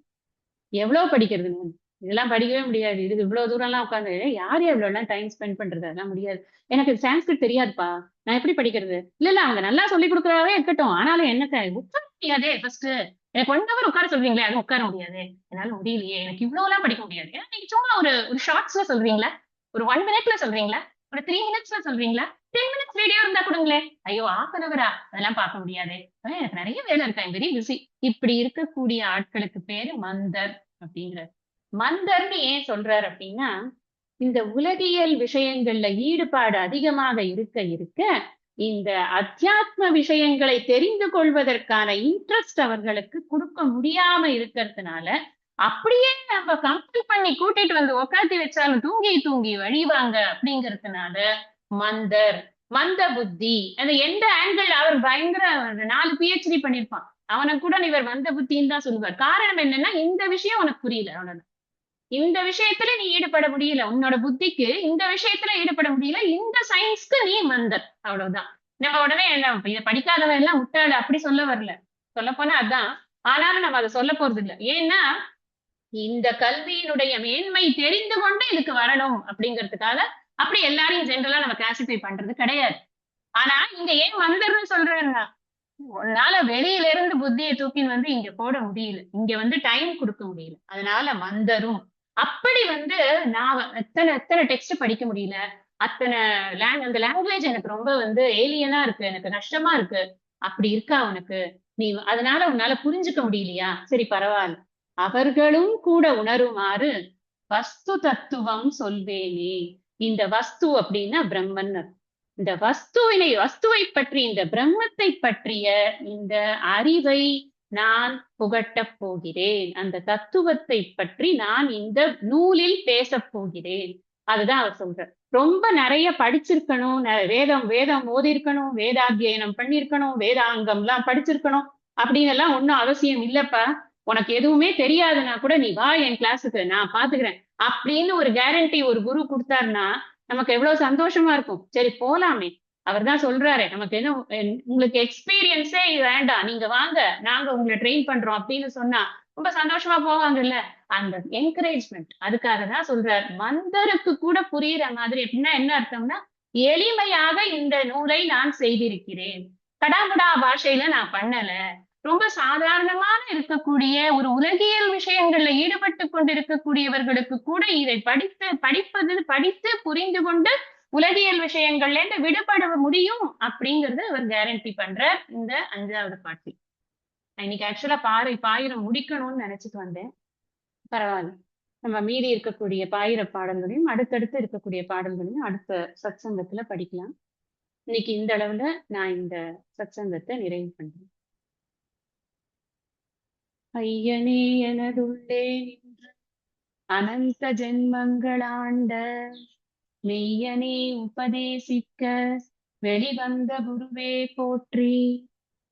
எவ்வளவு படிக்கிறது நான்? இதெல்லாம் படிக்கவே முடியாது. இதுக்கு இவ்வளவு தூரம்லாம் உட்கார்ந்து யார் இவ்வளவுலாம் டைம் ஸ்பெண்ட் பண்றது? அதெல்லாம் முடியாது. எனக்கு சான்ஸ்கிரிட் தெரியாதுப்பா. நான் எப்படி படிக்கிறது? இல்ல அவங்க நல்லா சொல்லிக் கொடுக்கறதாவே இருக்கட்டும். ஆனாலும் என்னத்த உட்கார முடியாதே ஃபர்ஸ்ட். எனக்கு 1 ஹவர் உட்கார சொல்றீங்களே, அதுவும் உட்கார முடியாது. என்னால முடியலையே. எனக்கு இவ்வளவுலாம் படிக்க முடியாது. ஏன்னா நீங்க சும்மா ஒரு ஒரு ஷார்ட்ஸ்ல சொல்றீங்களா? ஒரு 1 மினிட்ல சொல்றீங்களா? ஒரு 3 மினிட்ஸ்ல சொல்றீங்களா? 10 மினிட்ஸ் வீடியோ இருந்தா கொடுங்களேன். ஐயோ 1/2 ஹவரா? அதெல்லாம் பார்க்க முடியாது. எனக்கு நிறைய வேலை இருக்கு. I'm very busy. இப்படி இருக்கக்கூடிய ஆட்களுக்கு பேரு மந்தர் அப்படிங்கிறார். மந்தர்ன்னு ஏன் சொல்றார் அப்படின்னா, இந்த உலகியல் விஷயங்கள்ல ஈடுபாடு அதிகமாக இருக்க இருக்க, இந்த அத்தியாத்ம விஷயங்களை தெரிந்து கொள்வதற்கான இன்ட்ரெஸ்ட் அவர்களுக்கு கொடுக்க முடியாம இருக்கிறதுனால, அப்படியே நம்ம கம்பல் பண்ணி கூட்டிட்டு வந்து உக்காத்தி வச்சாலும் தூங்கி தூங்கி வழிவாங்க அப்படிங்கறதுனால மந்தர், மந்த புத்தி. அந்த எந்த ஆங்கிள் அவர் பயங்கர 4 PhD பண்ணிருப்பான். அவனை கூட இவர் மந்த புத்தின்னு தான் சொல்லுவார். காரணம் என்னன்னா இந்த விஷயம் உனக்கு புரியல அவ்வளவுதான். இந்த விஷயத்துல நீ ஈடுபட முடியல. உன்னோட புத்திக்கு இந்த விஷயத்துல ஈடுபட முடியல. இந்த சயின்ஸ்க்கு நீ மந்தர். அவ்வளவுதான். நம்ம உடனே என்ன இதை படிக்காதவன் எல்லாம் முட்டாளு அப்படி சொல்ல வரல. சொல்லப்போனா அதான். ஆனாலும் நம்ம அதை சொல்ல போறது இல்லை. ஏன்னா இந்த கல்வியினுடைய மேன்மை தெரிந்து கொண்டு இதுக்கு வரணும் அப்படிங்கிறதுக்காக அப்படி எல்லாரையும் ஜென்ரலா நம்ம கிளாசிஃபை பண்றது கிடையாது. ஆனா இங்க ஏன் மந்தர்னு சொல்றேன்னா, உன்னால வெளியில இருந்து புத்தியை தூக்கின்னு வந்து இங்க போட முடியல. இங்க வந்து டைம் கொடுக்க முடியல. அதனால மந்தரும். அப்படி வந்து நான் எத்தனை எத்தனை டெக்ஸ்ட் படிக்க முடியல. அத்தனை அந்த லாங்குவேஜ் எனக்கு ரொம்ப வந்து ஏலியனா இருக்கு. எனக்கு கஷ்டமா இருக்கு. அப்படி இருக்கா உனக்கு? நீ அதனால உன்னால புரிஞ்சுக்க முடியலையா? சரி பரவாயில்ல. அவர்களும் கூட உணருமாறு வஸ்து தத்துவம் சொல்வேனே. இந்த வஸ்து அப்படின்னா பிரம்மன். இந்த வஸ்துவை பற்றி இந்த பிரம்மத்தை பற்றிய இந்த அறிவை நான் புகட்டப் போகிறேன். அந்த தத்துவத்தை பற்றி நான் இந்த நூலில் பேசப் போகிறேன். அதுதான் அவர் சொல்றார். ரொம்ப நிறைய படிச்சிருக்கணும், வேதம் வேதம் ஓதிருக்கணும், வேதாத்தியனம் பண்ணிருக்கணும், வேதாங்கம் எல்லாம் படிச்சிருக்கணும் அப்படின்னு எல்லாம் ஒண்ணும் அவசியம் இல்லப்பா. உனக்கு எதுவுமே தெரியாதுன்னா கூட நீ வா என் கிளாஸுக்கு, நான் பாத்துக்கிறேன் அப்படின்னு ஒரு கேரண்டி ஒரு குரு கொடுத்தாருன்னா நமக்கு எவ்வளவு சந்தோஷமா இருக்கும். சரி போலாமே. அவர் தான் சொல்றாரு நமக்கு என்ன உங்களுக்கு எக்ஸ்பீரியன்ஸே வேண்டாம், நீங்க வாங்க நாங்க உங்களை ட்ரெயின் பண்றோம் அப்படின்னு சொன்னா ரொம்ப சந்தோஷமா போவாங்கல்ல. அந்த என்கரேஜ்மெண்ட் அதுக்காக தான் சொல்றார். மந்தருக்கு கூட புரியுற மாதிரி. அப்படின்னா என்ன அர்த்தம்னா, எளிமையாக இந்த நூலை நான் செய்திருக்கிறேன். கடாமுடா பாஷையில நான் பண்ணல. ரொம்ப சாதாரணமான இருக்கக்கூடிய ஒரு உலகியல் விஷயங்கள்ல ஈடுபட்டு கொண்டிருக்கக்கூடியவர்களுக்கு கூட இதை படித்து புரிந்து கொண்டு உலகியல் விஷயங்கள்ல இருந்து விடுபட முடியும் அப்படிங்கறத அவர் கேரண்டி பண்றார் இந்த 5வது பாட்டு. இன்னைக்கு ஆக்சுவலா பாயிரம் முடிக்கணும்னு நினைச்சிட்டு வந்தேன். பரவாயில்ல. நம்ம மீறி இருக்கக்கூடிய பாயிர பாடல்களையும் அடுத்தடுத்து இருக்கக்கூடிய பாடல்களையும் அடுத்த சத்சங்கத்துல படிக்கலாம். இன்னைக்கு இந்த அளவுல நான் இந்த சத்சங்கத்தை நிறைவு பண்றேன். ஐயனே எனதுள்ளே நின்று அனந்த ஜென்மங்களாண்ட மெய்யனே உபதேசிக்க வெளிவந்த குருவே போற்றி.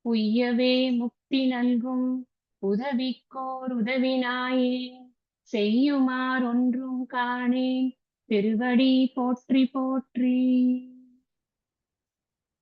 உய்யவே முக்தி நல்கும் உதவிக்கோர் உதவினாயேன் செய்யுமாறொன்றும் காணேன் திருவடி போற்றி போற்றி.